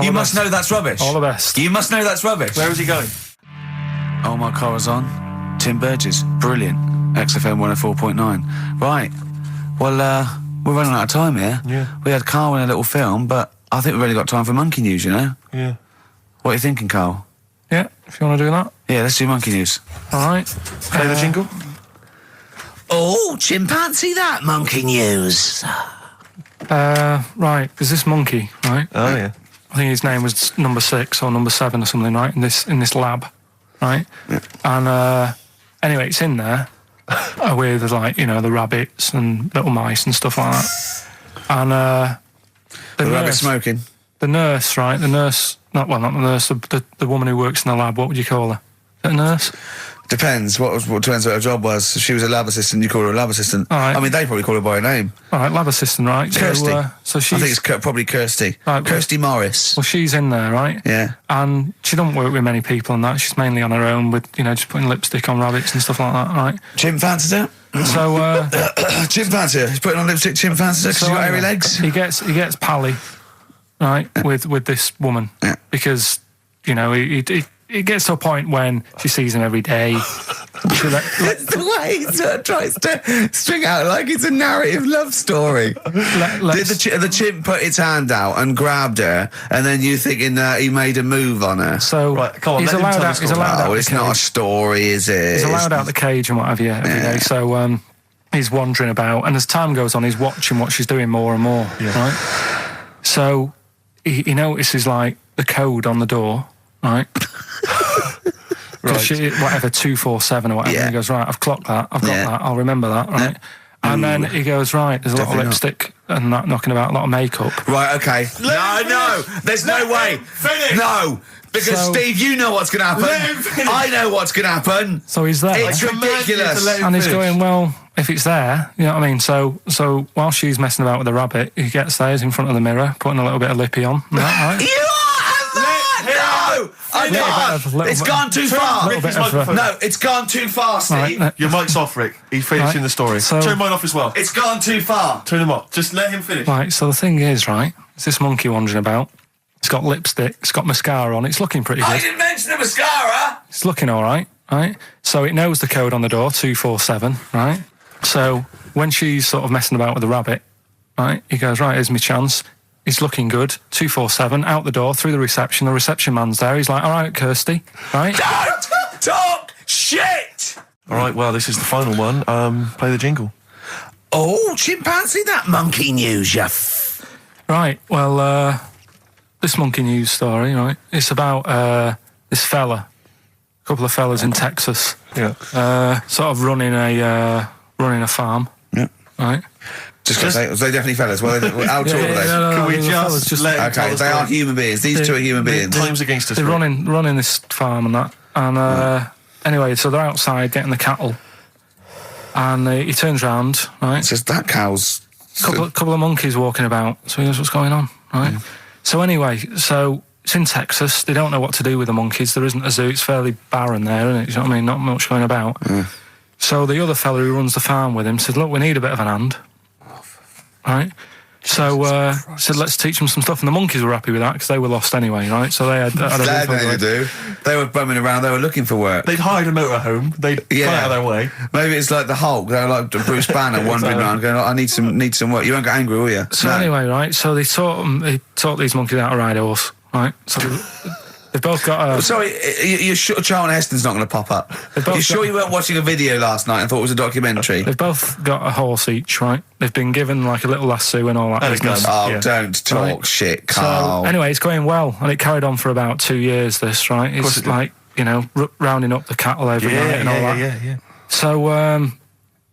You must know that's rubbish. All the best. You must know that's rubbish. Where is he going? Oh, my car is on. Tim Burgess. Brilliant. XFM 104.9. Right. Well, we're running out of time here. Yeah. We had Carl in a little film, but I think we've only got time for monkey news, you know? Yeah. What are you thinking, Carl? Yeah, if you want to do that. Yeah, let's do monkey news. All right. Play the jingle. Oh, chimpanzee that monkey news. Right, there's this monkey, right? Oh, yeah. I think his name was number 6 or number 7 or something, right? In this lab, right? Yeah. And anyway, it's in there with like the rabbits and little mice and stuff like that. And The rabbit smoking. the nurse, right? The nurse, not the nurse, the woman who works in the lab. What would you call her? Is it a nurse? Depends. What depends what her job was. If she was a lab assistant, you call her a lab assistant. All right. I mean, they probably call her by her name. All right, lab assistant, right? Kirsty. So she's, I think it's probably Kirsty. Right, Kirsty Morris. well, she's in there, right? Yeah. And she don't work with many people and that. She's mainly on her own with, just putting lipstick on rabbits and stuff like that, right? Chimp fancies her. So, Chimp fancies her. He's putting on lipstick. Chimp fancies her because she's got hairy legs. He gets Pally, right, with this woman. Yeah. Because, you know, it gets to a point when she sees him every day. It's the way he sort of tries to string out like it's a narrative love story. Did the chimp put its hand out and grabbed her, and then you thinking that he made a move on her? So right, come on, he's allowed out. He's allowed out. It's not a story, is it? He's allowed out the cage and what have you every day. So he's wandering about, and as time goes on, he's watching what she's doing more and more. Yeah. Right. So he notices like the code on the door. Right. Right. Whatever 247 or whatever. Yeah. And he goes, right, I've clocked that. I've got that. I'll remember that. Right. And then he goes, right, there's a lot of lipstick and that knocking about, a lot of makeup. Right, okay. No, there's no way. Finish. No, because Steve, you know what's going to happen. I know what's going to happen. So he's there. It's ridiculous. And he's going, well, if it's there, you know what I mean? So while she's messing about with the rabbit, he gets there, he's in front of the mirror, putting a little bit of lippy on. Right? You are no! I can't. It's gone too far. No, it's gone too far, Steve. Right, your mic's off, Rick. He's finishing the story. So, turn mine off as well. It's gone too far. Turn him off. Just let him finish. Right, so the thing is, right, it's this monkey wandering about. It's got lipstick, it's got mascara on, it's looking pretty good. I didn't mention the mascara. It's looking all right, right? So it knows the code on the door, 247, right? So when she's sort of messing about with the rabbit, right, he goes, right, here's my chance. He's looking good, 247, out the door, through the reception man's there. He's like, all right, Kirsty, right? Don't talk shit! All right, well, this is the final one. Play the jingle. Oh, chimpanzee, that monkey news, Right, well, this monkey news story, right, it's about this fella, a couple of fellas in Texas, sort of running a farm, right? Just because they definitely fellas. Well, how tall are they? Can we just let okay, they are human beings. These two are human beings. Time's against us. They're running this farm and that. And anyway, so they're outside getting the cattle. And he turns round, right? Says that cow's... Couple of monkeys walking about. So he goes, what's going on, right? So anyway, so it's in Texas. They don't know what to do with the monkeys. There isn't a zoo. It's fairly barren there, isn't it? You know what I mean? Not much going about. So the other fella who runs the farm with him said, look, we need a bit of an hand. Right, so said let's teach them some stuff, and the monkeys were happy with that because they were lost anyway, right? So they had they do. They were bumming around. They were looking for work. They'd hired a motorhome. They'd gone out of their way. Maybe it's like the Hulk. They're like Bruce Banner wandering around, going, "I need some work." You won't get angry, will you? So anyway, right? So they taught these monkeys how to ride a horse, right? So they've both got a... Sorry, you're sure Charlton Heston's not going to pop up? You're sure you weren't watching a video last night and thought it was a documentary? They've both got a horse each, right? They've been given like a little lasso and all that business. Oh, don't talk shit, Carl. So anyway, it's going well, and it carried on for about 2 years, this, right? It's like, you know, rounding up the cattle every night and all that. Yeah. So,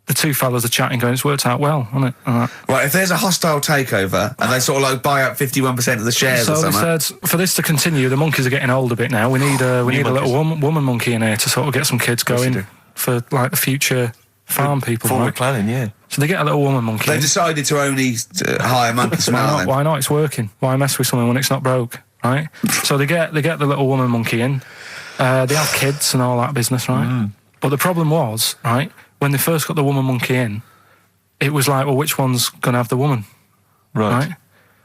the two fellas are chatting, going, it's worked out well, hasn't it? Right, if there's a hostile takeover and they sort of like buy up 51% of the shares or something. So they said, for this to continue, the monkeys are getting old a bit now. We need a little woman monkey in here to sort of get some kids going for like the future farm people. Forward planning, yeah. So they get a little woman monkey. They decided to only hire monkeys from now. Why not? It's working. Why mess with something when it's not broke, right? So they get the little woman monkey in. They have kids and all that business, right? But the problem was, right, when they first got the woman monkey in, it was like, well, which one's going to have the woman? Right?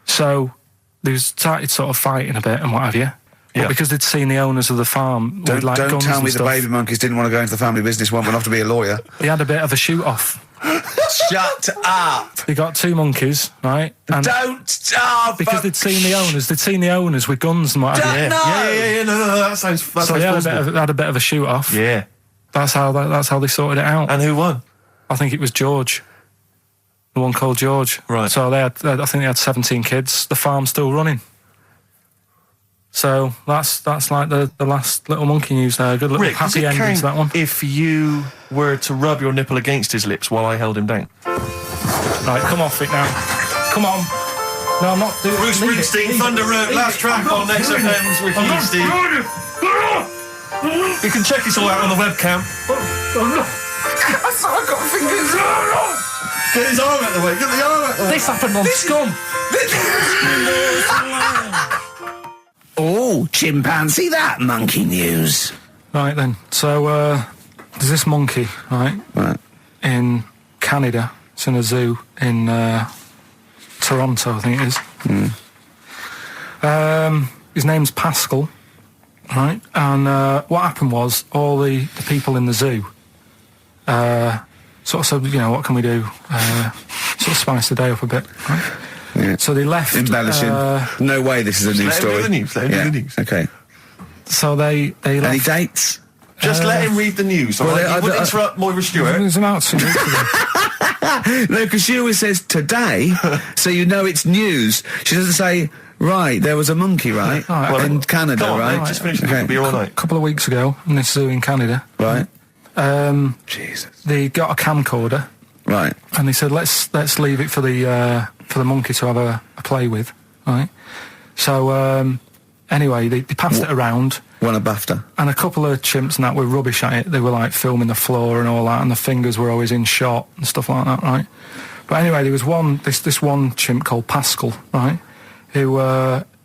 So they started sort of fighting a bit and what have you. But because they'd seen the owners of the farm with like guns and stuff. Don't tell me the baby monkeys didn't want to go into the family business, one went off to be a lawyer. They had a bit of a shoot-off. Shut up! They got two monkeys, right? And because they'd seen the owners with guns and what have you. No, that sounds so they had a bit of a shoot-off. Yeah. That's how they sorted it out. And who won? I think it was George. The one called George. Right. So I think they had 17 kids. The farm's still running. So that's like the last little monkey news there. Good little Rick, happy ending to that one. If you were to rub your nipple against his lips while I held him down. Right, come off it now. Come on. No, I'm not doing it. Bruce Springsteen, Thunder Road, last track on XFM's with you, Steve. You can check this all out on the webcam. I saw I got fingers. Get his arm out the way. Get the arm out the way. This happened on Scum. Oh, chimpanzee, that monkey news. Right then. So there's this monkey, right? In Canada. It's in a zoo in Toronto, I think it is. His name's Pascal, right? And what happened was all the people in the zoo sort of said, you know, what can we do? Sort of spice the day up a bit, right? Yeah. So they left... Embellishing. No way this is a news story. Let him do the news. Okay. So they left... Any dates? Just let him read the news, all right? You wouldn't interrupt Moira Stewart. It was about 2 weeks ago. No, because she always says today, so you know it's news. She doesn't say, right, there was a monkey, right? In Canada, come on, right? Mate, just finish the beer all night. A couple of weeks ago, in this zoo in Canada. Right. Jesus. They got a camcorder. Right. And they said, let's leave it for the monkey to have a play with, right? So, anyway, they passed it around. Won a BAFTA. And a couple of chimps and that were rubbish at it. They were like filming the floor and all that, and the fingers were always in shot and stuff like that, right? But anyway, there was this one chimp called Pascal, right? Who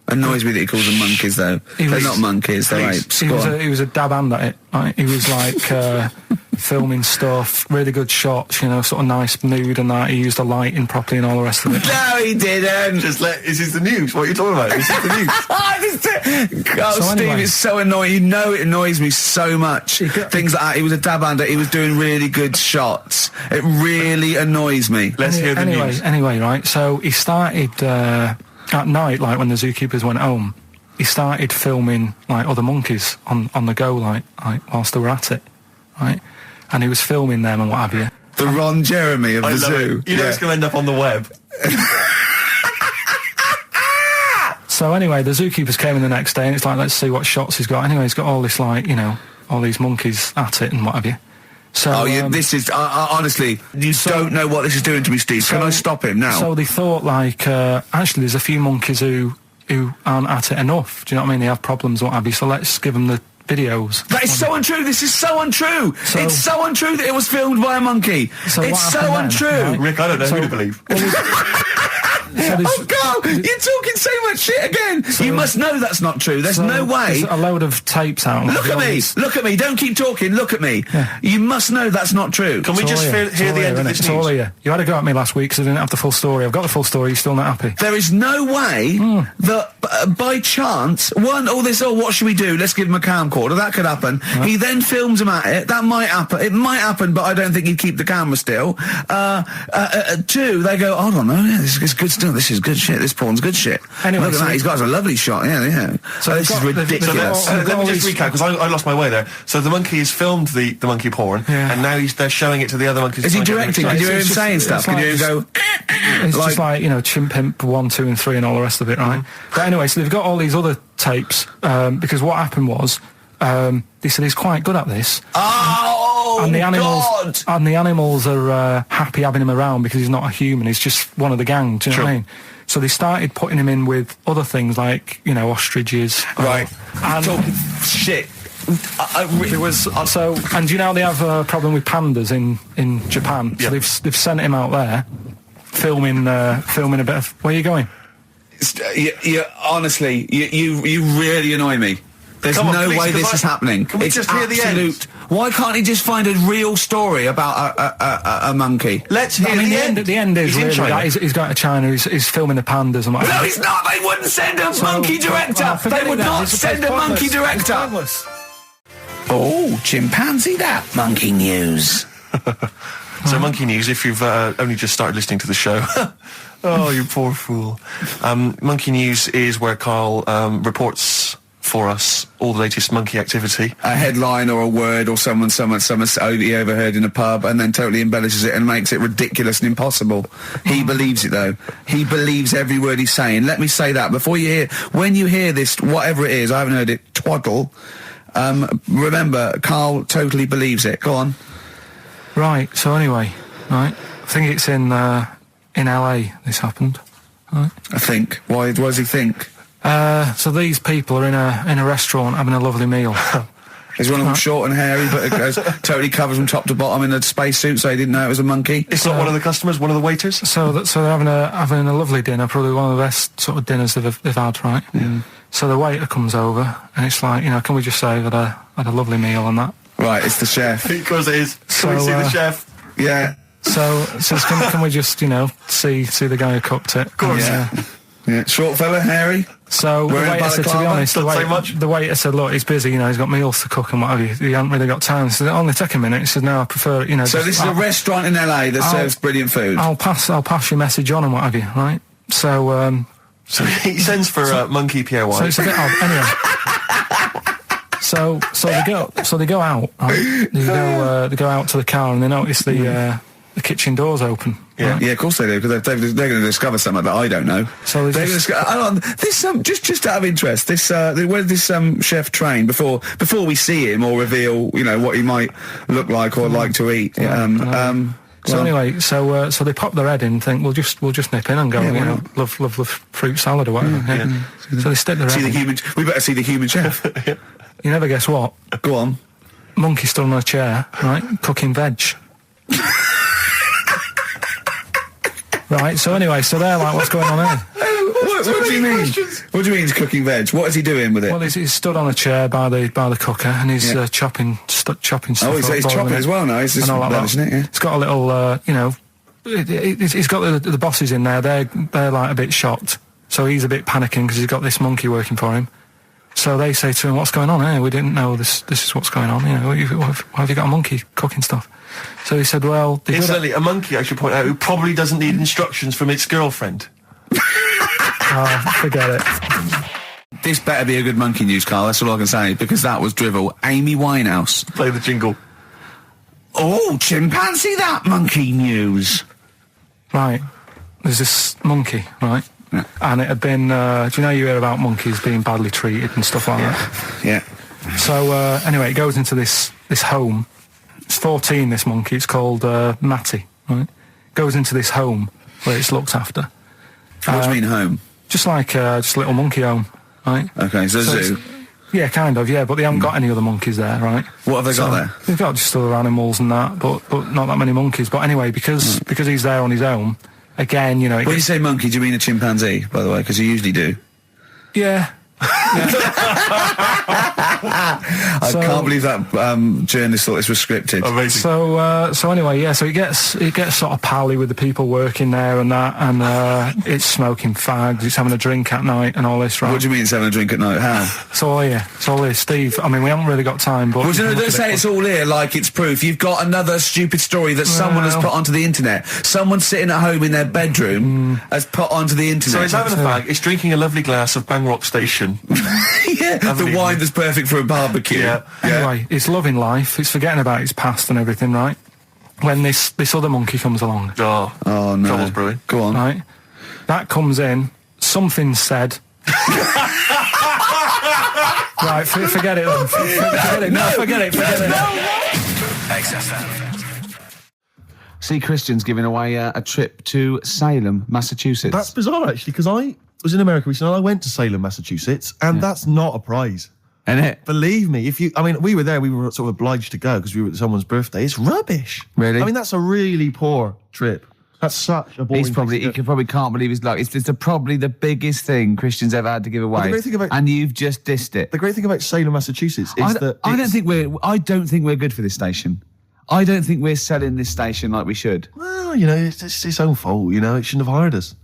annoys me that he calls them monkeys, though. They're not monkeys, they're apes. He was a dab hand at it, right? He was like filming stuff, really good shots, you know, sort of nice mood and that. He used the lighting properly and all the rest of it. No, he didn't. This is the news. What are you talking about? This is the news. Steve, anyway. it's so annoying. You know it annoys me so much. Things like that. He was a dab hand. He was doing really good shots. It really annoys me. Let's hear the news. Anyway, right, so he started, at night, like when the zookeepers went home, he started filming, like, other monkeys on the go, like whilst they were at it, right? And he was filming them and what have you. The Ron Jeremy of the zoo. You know it's going to end up on the web. So anyway, the zookeepers came in the next day and it's like, let's see what shots he's got. Anyway, he's got all this, like, you know, all these monkeys at it and what have you. So, this is, honestly, you don't know what this is doing to me, Steve. Can I stop him now? So they thought, like, actually there's a few monkeys who aren't at it enough. Do you know what I mean? They have problems, what have you. So let's give them the videos. That is so untrue. This is so untrue. It's so untrue that it was filmed by a monkey. It's so untrue. Right? Rick, I don't know who to believe. Oh, Carl, you're talking so much shit again. You must know that's not true. There's no way. There's a load of tapes out. Look at me. Don't keep talking. Look at me. Yeah. You must know that's not true. Can we just hear the end of this news? You had a go at me last week because I didn't have the full story. I've got the full story. You're still not happy. There is no way that by chance, what should we do? Let's give him a camcorder. That could happen. Right. He then films him at it. That might happen. It might happen, but I don't think he'd keep the camera still. Two, they go, I don't know. Yeah, this is good stuff. This is good shit. This porn's good shit. Anyway, look at that. He's got a lovely shot. Yeah. So this is ridiculous. Let me just recap because I lost my way there. So the monkey has filmed the monkey porn, and now they're showing it to the other monkeys. Is he directing? Can you hear him saying stuff? Can you hear him go? It's just like, you know, Chimp Pimp 1, 2, and 3, and all the rest of it, right? But anyway, so they've got all these other tapes because what happened was they said he's quite good at this. And the animals are happy having him around because he's not a human. He's just one of the gang. Do you know what I mean? So they started putting him in with other things like, you know, ostriches. Right. And talking shit. There was also, and you know they have a problem with pandas in Japan. So they've sent him out there, filming a bit of. Where are you going? Honestly, you really annoy me. There's no way this is happening. Can we just hear the end? Why can't he just find a real story about a monkey? Let's hear the end. The end is really that he's going to China. He's filming the pandas and whatever. No, he's not. They wouldn't send a monkey director. They would not send a monkey director. Oh, chimpanzee that monkey news. So monkey news, if you've only just started listening to the show. Oh, you poor fool. Monkey news is where Karl reports for us all the latest monkey activity. A headline or a word or someone he overheard in a pub and then totally embellishes it and makes it ridiculous and impossible. He believes it, though. He believes every word he's saying. Let me say that. When you hear this, whatever it is, I haven't heard it, twaddle, remember, Karl totally believes it. Go on. Right, so anyway, right, I think it's in LA this happened. Right. I think. Why does he think? So these people are in a restaurant having a lovely meal. Is one of them short and hairy, but it goes, totally covers from top to bottom in a spacesuit, so he didn't know it was a monkey? It's not one of the customers, one of the waiters? So they're having a lovely dinner, probably one of the best sort of dinners they've had, right? Mm. So the waiter comes over, and it's like, you know, can we just say that I had a lovely meal and that? Right, it's the chef. Because it is. Can we see the chef? Yeah. So can we just, you know, see the guy who cooked it? Of course. Yeah, short fella, hairy. So the Wearing a waiter said, to be balaclava? honest, Don't say much. the waiter said, look, he's busy, he's got meals to cook and what have you. He hasn't really got time. He said, only take a minute. He said, no, I prefer, So this is a restaurant in LA that serves brilliant food. I'll pass your message on and what have you, right? So, So he sends for Monkey Pierre White. so it's a bit odd. Anyway. So they go out, right? They go out to the car and they notice the kitchen door's open. Yeah. right? Yeah, of course they do, because they're going to discover something that I don't know. So they're going to discover. Just out of interest, where did this chef train before we see him or reveal, what he might look like or like to eat? So anyway, so they pop their head in and think we'll just nip in and go, love fruit salad or whatever. Yeah. So they stick their head in. We better see the human chef. You never guess what? Go on. Monkey stood on a chair, right, cooking veg. Right, so anyway, they're like, what's going on here? What do you mean? What do you mean he's cooking veg? What is he doing with it? Well, he's stood on a chair by the cooker and he's chopping stuff. Oh, he's chopping as well now. He's just relishing it, yeah. It's got a little, he's got the bosses in there. They're like a bit shocked. So he's a bit panicking because he's got this monkey working for him. So they say to him, what's going on here? We didn't know this is what's going on. Why have you got a monkey cooking stuff? So he said, well... Incidentally, a monkey, I should point out, who probably doesn't need instructions from its girlfriend. Oh, forget it. This better be a good monkey news, Carl. That's all I can say, because that was drivel. Amy Winehouse. Play the jingle. Oh, chimpanzee, that monkey news. Right. There's this monkey, right? Yeah. And it had been... do you hear about monkeys being badly treated and stuff like that? Yeah. So, anyway, it goes into this home. It's 14, this monkey. It's called Matty, right? Goes into this home where it's looked after. What do you mean, home? Just like just a little monkey home, right? Okay, so zoo. Yeah, kind of, yeah, but they haven't got any other monkeys there, right? What have they got there? They've got just other animals and that, but not that many monkeys. But anyway, because he's there on his own, again, When you say monkey, do you mean a chimpanzee, by the way? Because you usually do. Yeah. I can't believe that journalist thought this was scripted. Amazing. So anyway, yeah. So he gets sort of pally with the people working there and that, and it's smoking fags. It's having a drink at night and all this, right? What do you mean it's having a drink at night? How? It's all here, Steve. I mean, we haven't really got time, but Well, don't say it's all here like it's proof. You've got another stupid story that someone has put onto the internet. Someone sitting at home in their bedroom has put onto the internet. So he's having a fag. He's drinking a lovely glass of Bang Rock Station. Yeah, the wine that's perfect for a barbecue. Yeah. Anyway, it's loving life. It's forgetting about its past and everything, right? When this other monkey comes along, Oh no. Trouble's brewing. Go on. right? That comes in. Something said. Right, forget it then. Forget it. No, forget it. XFM. See, Christian's giving away a trip to Salem, Massachusetts. That's bizarre, actually, because I was in America recently and I went to Salem, Massachusetts, and that's not a prize. Isn't it? Believe me, we were there, we were sort of obliged to go because we were at someone's birthday. It's rubbish. Really? I mean, that's a really poor trip. That's such a boring He probably can't believe his luck. It's probably the biggest thing Christian's ever had to give away. the great thing about- and you've just dissed it. The great thing about Salem, Massachusetts is that I don't think we're good for this station. I don't think we're selling this station like we should. Well, it's its own fault, it shouldn't have hired us.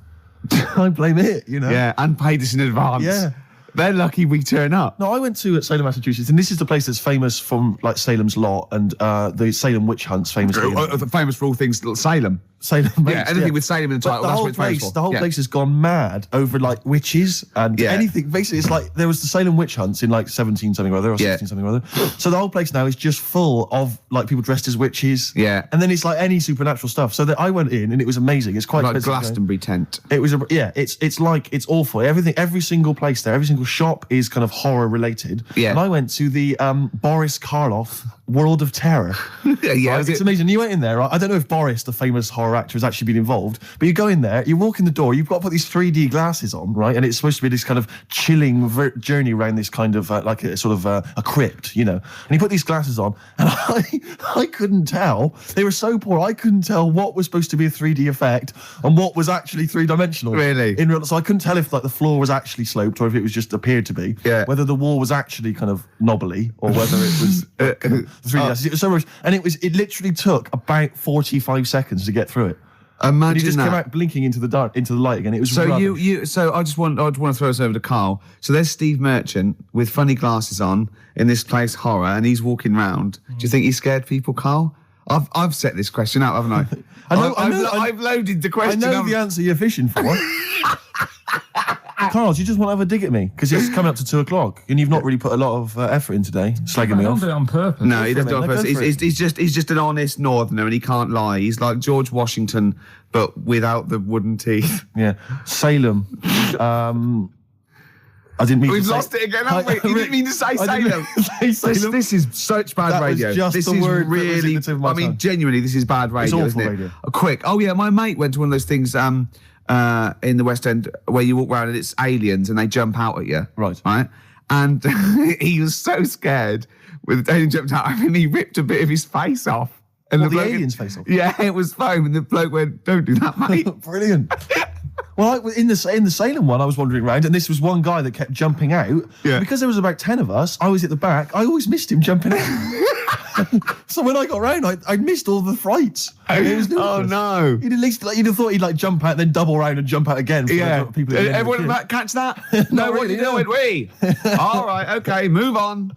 I blame it, Yeah, and paid us in advance. Yeah. They're lucky we turn up. No, I went to Salem, Massachusetts, and this is the place that's famous from like Salem's Lot and the Salem witch hunts, famously. Famous for all things Salem. Salem, Yeah, anything with Salem in the title, But that's what it's famous for. the whole Yeah. place has gone mad over like witches and Yeah. anything. Basically, it's like there was the Salem witch hunts in like 17 something or other or 16 something or other. So the whole place now is just full of like people dressed as witches. Yeah. And then it's like any supernatural stuff. So that I went in and it was amazing. It's quite Like expensive. Glastonbury tent. It was it's awful. Every single place there, every single shop is kind of horror related. Yeah. And I went to the Boris Karloff World of Terror. Yeah, Right? was It's it- amazing. You went in there, right? I don't know if Boris, the famous horror actor, has actually been involved, but you go in there, you walk in the door, you've got to put these 3D glasses on, right? And it's supposed to be this kind of chilling journey around this kind of like a sort of a crypt, And you put these glasses on, and I couldn't tell. They were so poor, I couldn't tell what was supposed to be a 3D effect and what was actually three-dimensional. Really? So I couldn't tell if like the floor was actually sloped or if it was just appeared to be. Yeah. Whether the wall was actually kind of knobbly or whether it was kind of 3D. It was so much, and it literally took about 45 seconds to get through it. And Imagine he just came that. out blinking into the light again. It was So rubbish. so I want to throw us over to Karl. So there's Steve Merchant with funny glasses on in this place horror, and he's walking round. Do you think he scared people, Karl? I've set this question out, haven't I? I've loaded the question. I know the answer you're fishing for. Karl, do you just want to have a dig at me? Because it's coming up to 2:00, and you've not really put a lot of effort in today, slagging me I off. don't do it on purpose. No, he doesn't do it on Go purpose. for it. He's just an honest northerner, and he can't lie. He's like George Washington, but without the wooden teeth. Yeah, Salem. I didn't mean. We've to say, lost it again, haven't we? You didn't mean to say Salem. say Salem. This is such bad That was radio. just This the is word that was really. in the tip of my I mean, tongue. genuinely, this is bad radio, awful isn't it? radio. Quick. Oh yeah, my mate went to one of those things in the West End where you walk around and it's aliens and they jump out at you. Right. Right. And he was so scared when the alien jumped out. I mean, he ripped a bit of his face off. And What, the bloke- alien's face off? Yeah, it was foam, and the bloke went, "Don't do that, mate." Brilliant. Well, in the Salem one, I was wandering around, and this was one guy that kept jumping out. Yeah. Because there was about 10 of us, I was at the back. I always missed him jumping out. So when I got round, I missed all the frights. It was Oh ludicrous. no. You'd at least you'd have thought he'd jump out, then double round and jump out again. For Yeah. the people at the end of the Everyone queue. back catch that? No, what are you doing? We. All right, okay, move on.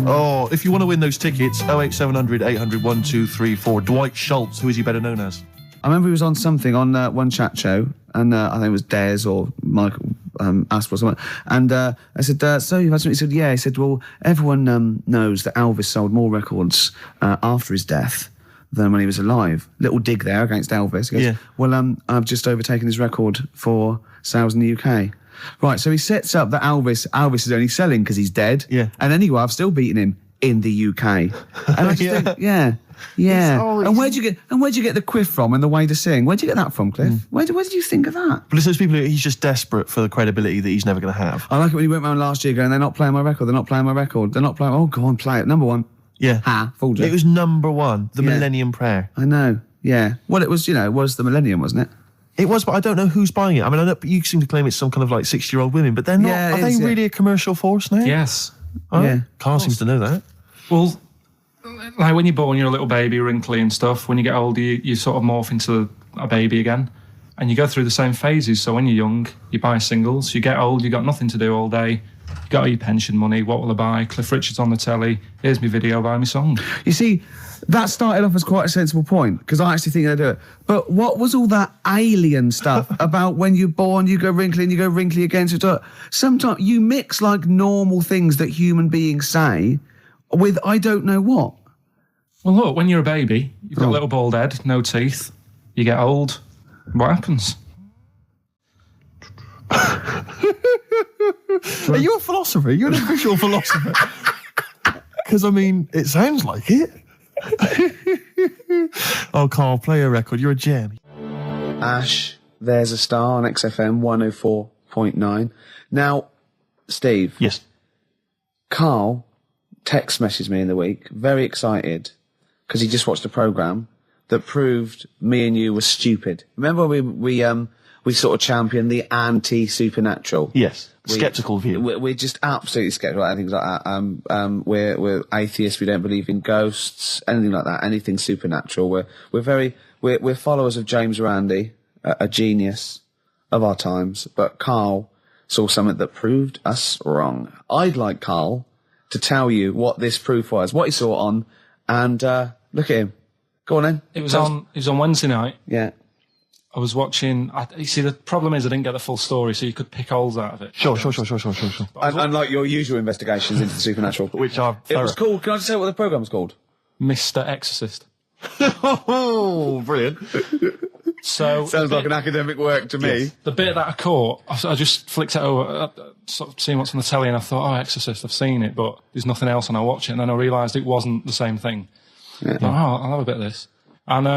Oh, if you want to win those tickets, 08700 800 1234. Dwight Schultz, who is he better known as? I remember he was on something on one chat show, and I think it was Des or Michael Asper or something. And I said, "So you've had something?" He said, "Yeah." He said, "Well, everyone knows that Elvis sold more records after his death than when he was alive." Little dig there against Elvis. He goes, Yeah. "Well, I've just overtaken his record for sales in the UK." Right, so he sets up that Elvis is only selling because he's dead. Yeah. And anyway, I've still beaten him in the UK. And I just Yeah. think, yeah. And where'd you get the quiff from and the way to sing? Where'd you get that from, Cliff? Where did you think of that? But it's those people who he's just desperate for the credibility that he's never going to have. I like it when he went round last year going, "They're not playing my record, they're not playing my record, they're not playing." Oh, go on, play it. Number one. Yeah. Ha, fooled you. It was number one, the Yeah. Millennium Prayer. I know. Yeah. Well, it was, it was the Millennium, wasn't it? It was, but I don't know who's buying it. I mean, I know you seem to claim it's some kind of like 60-year-old women, but they're not. Yeah, Are it they is, yeah. really a commercial force now? Yes. Oh, Yeah. Carl seems to know that. Well, like when you're born, you're a little baby, wrinkly and stuff. When you get older, you sort of morph into a baby again. And you go through the same phases. So when you're young, you buy singles. You get old, you got nothing to do all day. You got all your pension money. What will I buy? Cliff Richard's on the telly. Here's my video, buy me song. You see, that started off as quite a sensible point, because I actually think they do it. But what was all that alien stuff about when you're born, you go wrinkly and you go wrinkly again? So sometimes you mix like normal things that human beings say with I don't know what. Well, look, when you're a baby, you've got a little bald head, no teeth. You get old. What happens? Are you a philosopher? You're an official philosopher. Because, I mean, it sounds like it. Oh, Carl, play a record. You're a gem. Ash, there's a star on XFM 104.9. Now, Steve. Yes. Karl text messaged me in the week, very excited, because he just watched a programme that proved me and you were stupid. Remember we sort of championed the anti-supernatural? Yes. Skeptical view. We're just absolutely skeptical about things like that. We're atheists. We don't believe in ghosts, anything like that, anything supernatural. We're followers of James Randi, a genius of our times. But Karl saw something that proved us wrong. I'd like Karl to tell you what this proof was, what he saw on, and look at him. Go on then. It was on Wednesday night. Yeah. I was watching. You see, the problem is I didn't get the full story, so you could pick holes out of it. Sure. Unlike your usual investigations into the supernatural. Which are It was thorough. called, can I just say what the programme was called? Mr. Exorcist. Oh, brilliant. So Sounds like an academic work to me. the bit that I caught, I just flicked it over, sort of seeing what's on the telly, and I thought, oh, Exorcist, I've seen it, but there's nothing else, and I watch it, and then I realised it wasn't the same thing. I thought, oh, I'll have a bit of this. And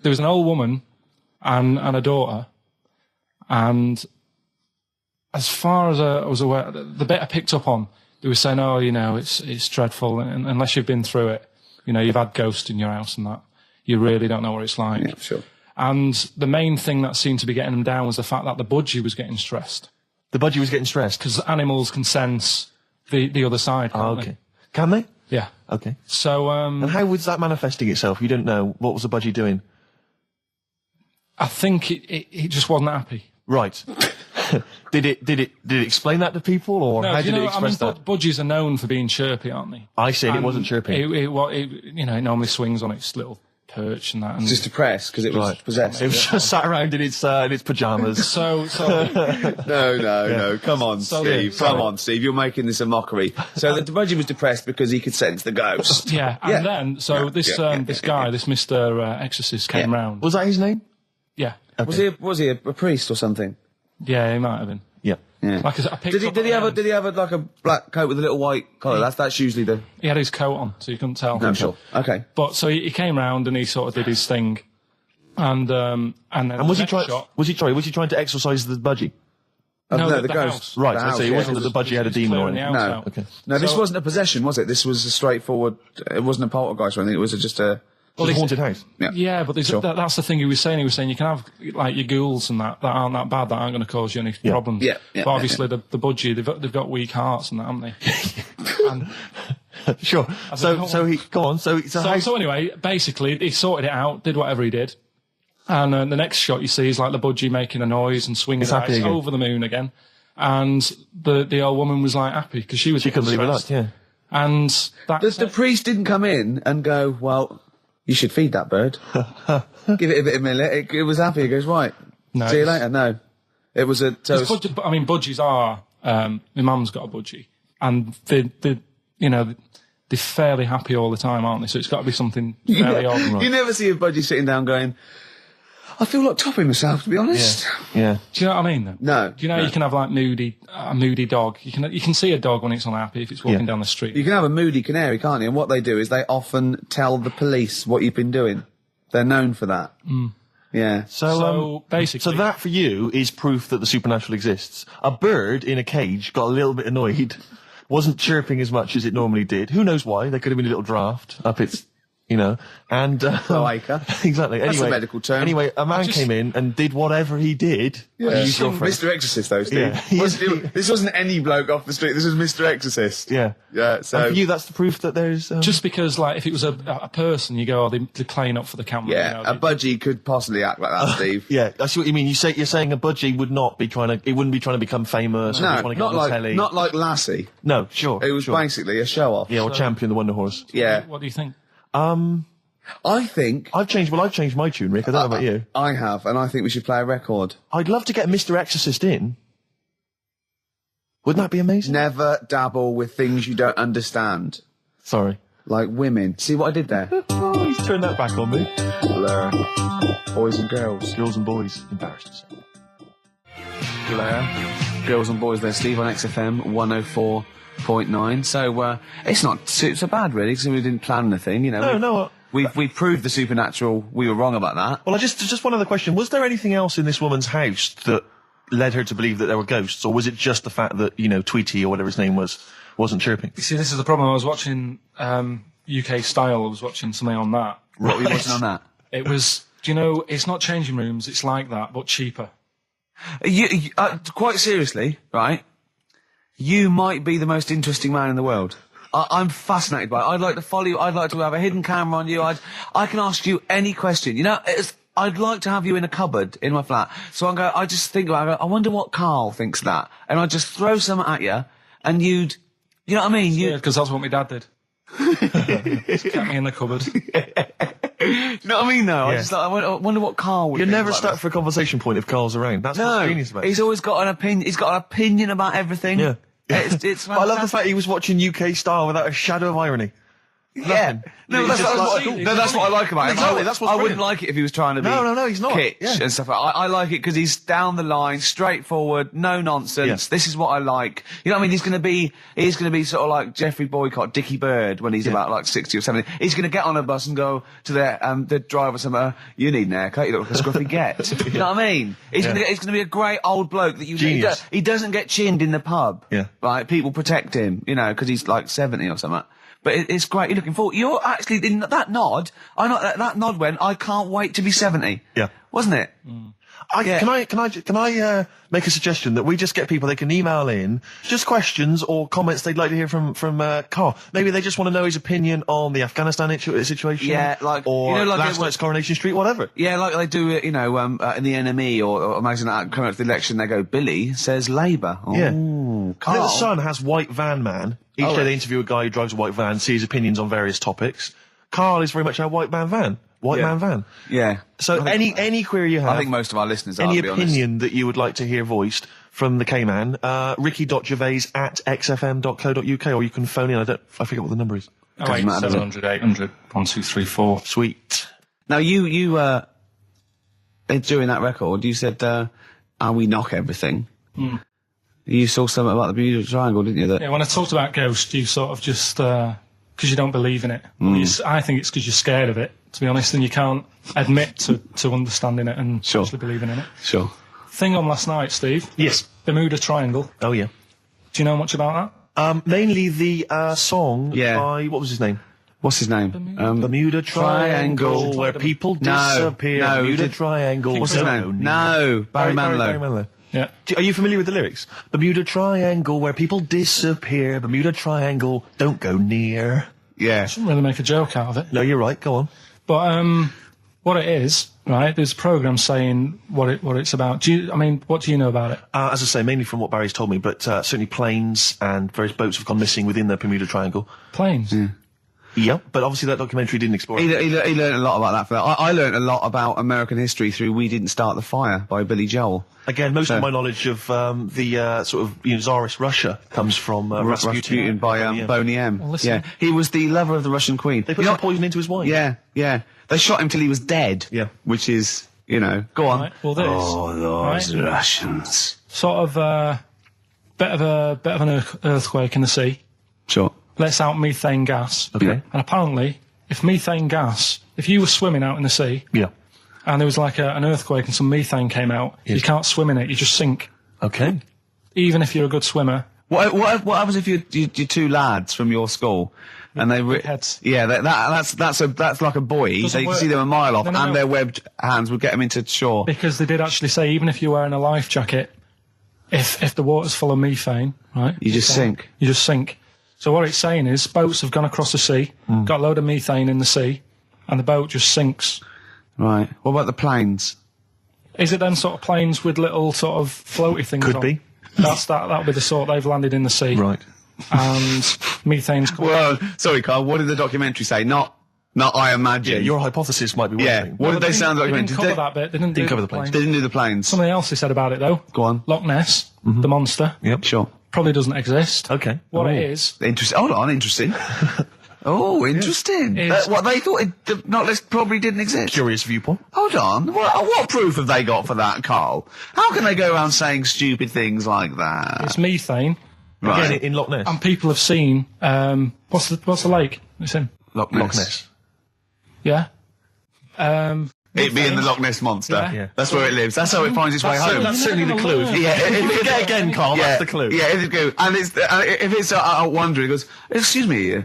there was an old woman and a daughter, and as far as I was aware, the bit I picked up on, they were saying, oh, it's dreadful, and unless you've been through it, you've had ghosts in your house and that, you really don't know what it's like. Yeah, sure. And the main thing that seemed to be getting them down was the fact that the budgie was getting stressed. The budgie was getting stressed. Because animals can sense the other side. Oh, Can't okay. they? Can they? Yeah. Okay. So, And how was that manifesting itself? You didn't know. What was the budgie doing? I think it just wasn't happy. Right. Did it explain that to people, or how did it express that? Budgies are known for being chirpy, aren't they? I said it wasn't chirpy. It normally swings on its little perch and that. And Just depressed because it was possessed. It was just sat around in its pajamas. so No. Come on, Steve. Come on, Steve. You're making this a mockery. So the budgie was depressed because he could sense the ghost. yeah, and then this guy, this Mr. Exorcist, came round. Was that his name? Yeah, Okay. Was he a priest or something? yeah, he might have been. Yeah. Yeah. Like I picked up Did he at have the end. like a black coat with a little white collar? That's usually the. He had his coat on, so you couldn't tell. No, sure. Okay. But so he came round and he sort of did his thing, and then Was he the next trying? shot, Was he trying to exorcise the budgie? No, the the house. ghost. Right. The So house, it yeah. wasn't that the budgie had a demon or clearing the anything. house No. out. Okay. No, this So- wasn't a possession, was it? This was a straightforward. It wasn't a poltergeist or anything. It was just a. Well, a haunted house. Yeah, but Sure. that's the thing he was saying. He was saying you can have like your ghouls and that aren't that bad, that aren't going to cause you any problems. Yeah, but obviously the budgie, they've got weak hearts and that, haven't they? and Sure. So he go on. so anyway, basically he sorted it out, did whatever he did, and the next shot you see is like the budgie making a noise and swinging It's the happy dice again. over the moon again, and the old woman was like happy because she couldn't believe it. stressed. Yeah. And that's The priest didn't come in and go, well, you should feed that bird. Give it a bit of millet. It was happy. He goes, right. No, See you it's- later. No. It was a. So it's- budgies are. My mum's got a budgie, and they're fairly happy all the time, aren't they? So it's got to be something fairly odd. you never see a budgie sitting down going, I feel like topping myself, to be honest. Yeah. Do you know what I mean? Then? No. Do you know no. you can have like a moody dog? You can see a dog when it's unhappy if it's walking down the street. You can have a moody canary, can't you? And what they do is they often tell the police what you've been doing. They're known for that. Yeah. So basically, So that for you is proof that the supernatural exists. A bird in a cage got a little bit annoyed, wasn't chirping as much as it normally did. Who knows why? There could have been a little draft up its, and Cloaca. exactly. That's Anyway, a medical term. Anyway, a man came in and did whatever he did. Yeah. Use your phrase. Mr. Exorcist, though, Steve. Yeah. This wasn't any bloke off the street. This was Mr. Exorcist. Yeah. Yeah. So And for you, that's the proof that there's. just because like if it was a person, you go, they're playing up for the camera. yeah, a budgie could possibly act like that, Steve. Yeah, I see what you mean. You're saying a budgie would not be it wouldn't be trying to become famous. or No, trying to get not on the like telly. not like Lassie. No, sure. It was sure. basically a show off. Yeah, or Champion the Wonder Horse. Yeah. What do you think? I think I've changed my tune, Rick. I don't know about you. I have, and I think we should play a record. I'd love to get Mr. Exorcist in. Wouldn't that be amazing? Never dabble with things you don't understand, Sorry. like women. See what I did there? Oh, he's turned that back on me. Blur. Boys and girls. Girls and boys, embarrassed to say. Blur. Girls and boys there, Steve, on XFM 104.9. So it's not so bad, really, because we didn't plan anything, No. We proved the supernatural. We were wrong about that. Well, just one other question. Was there anything else in this woman's house that led her to believe that there were ghosts, or was it just the fact that, Tweety or whatever his name wasn't chirping? You see, this is the problem. I was watching UK Style. I was watching something on that. What were you watching on that? It was, it's not changing rooms. It's like that, but cheaper. Quite seriously, right? You might be the most interesting man in the world. I'm fascinated by it. I'd like to follow you. I'd like to have a hidden camera on you. I can ask you any question. I'd like to have you in a cupboard in my flat. So I just think about it. I wonder what Karl thinks of that. And I'd just throw something at you, and you know what I mean? Yeah, because that's what my dad did. Just kept me in the cupboard. You know what I mean, though? Yeah. I wonder what Karl would You're think never about stuck that. for a conversation point if Carl's around. That's what's genius about it. He's always got an opinion. He's got an opinion about everything. Yeah. It's But I love the fantastic. fact he was watching UK Style without a shadow of irony. Yeah. No, He's that's just what like- that's what I like about him. Exactly, that's what's I wouldn't brilliant. like it if he was trying to be No, he's not. kitsch Yeah. and stuff like that. I like it because he's down the line, straightforward, no nonsense. Yeah. This is what I like. You know what I mean? He's going to be sort of like Jeffrey Boycott, Dickie Bird when he's about like 60 or 70. He's going to get on a bus and go to the driver somewhere, you need an haircut, you look like a scruffy get. You know what I mean? He's going to be a great old bloke that Genius. he doesn't get chinned in the pub. Yeah. Right? People protect him, because he's like 70 or something. But it's great. You're looking forward. You're actually in that nod. I know that nod went. I can't wait to be 70. Yeah. wasn't it? Can I make a suggestion that we just get people, they can email in just questions or comments they'd like to hear from Karl. Maybe they just want to know his opinion on the Afghanistan situation. Yeah, like, or you know, like last night's Coronation Street, whatever. Yeah, like they do it, in the NME or imagine that coming up to the election, they go, Billy says Labour. Yeah. Oh, I think Karl. the Sun has White Van Man. Each day they interview a guy who drives a white van, see his opinions on various topics. Karl is very much our white man van. White man van. Yeah. So any query you have, I think most of our listeners are, any to be honest. opinion that you would like to hear voiced from the K-Man, ricky.gervais@xfm.co.uk, or you can phone in. I forget what the number is. Oh, 700 800 1234. Sweet. Now, you during that record, you said, we knock everything. You saw something about the Bermuda Triangle, didn't you? That Yeah, when I talked about ghosts, you sort of just, because you don't believe in it. I think it's because you're scared of it, to be honest, and you can't admit to understanding it and Sure. actually believing in it. Sure. Thing on last night, Steve. Yes. Bermuda Triangle. Oh, yeah. Do you know much about that? Mainly the song by, what was his name? What's his name? Bermuda Triangle, Triangle. where people No, disappear. no, Bermuda did- Triangle. What's his name? No, Barry Manilow. Barry Manilow. Yeah. Are you familiar with the lyrics? Bermuda Triangle, where people disappear. Bermuda Triangle, don't go near. Yeah. Shouldn't really make a joke out of it. No, you're right. Go on. But what it is, right? There's a program saying what it's about. What do you know about it? As I say, mainly from what Barry's told me, but certainly planes and various boats have gone missing within the Bermuda Triangle. Planes. Yep, but obviously that documentary didn't explore He it. learned a lot about that. I learned a lot about American history through We Didn't Start the Fire by Billy Joel. Again, most of my knowledge of the sort of Tsarist Russia comes from Rasputin by Boney M. Well, listen. Yeah, he was the lover of the Russian queen. They put some poison into his wine. Yeah, yeah. They shot him till he was dead. Yeah. Which is, go on. Right, well, this. Oh, those Russians. Sort of bit of an earthquake in the sea. Sure. Lets out methane gas. Okay. And apparently, if you were swimming out in the sea, Yeah. and there was like an earthquake and some methane came out, you can't swim in it, you just sink. Okay. Even if you're a good swimmer. What happens if you're two lads from your school and they Big heads. Yeah, that's like a buoy. Doesn't So you can work. see them a mile off, No, and their webbed hands would get them into shore. Because they did actually say, even if you're wearing a life jacket, if the water's full of methane, right? You just sink. You just sink. So what it's saying is, boats have gone across the sea, got a load of methane in the sea, and the boat just sinks. Right. What about the planes? Is it then sort of planes with little sort of floaty things Could on? be. That'll be the sort they've landed in the sea. Right. And methane's come. Well, sorry, Carl. What did the documentary say? Not I imagine. Yeah, your hypothesis might be one Yeah. thing. What did they say on the They didn't documentary? cover that bit. They didn't do cover the planes. They didn't do the planes. Something else they said about it, though. Go on. Loch Ness, the monster, Yep. Sure. probably doesn't exist. Okay. What it is, Interesting. Hold on. Interesting. Oh, interesting. Is- What they thought the Not list probably didn't exist. Curious viewpoint. Hold on. What proof have they got for that, Carl? How can they go around saying stupid things like that? it's methane, Right. Again, in Loch Ness. and people have seen, what's the lake it's in? Loch Loch Ness. Yeah? It being the Loch Ness monster. Yeah. Yeah. That's where it lives. That's how it finds its way home. That's certainly the clue. Yeah, if Get again, Carl. yeah, That's the clue. Yeah, if it go, and it's if it's wondering, it goes, excuse me,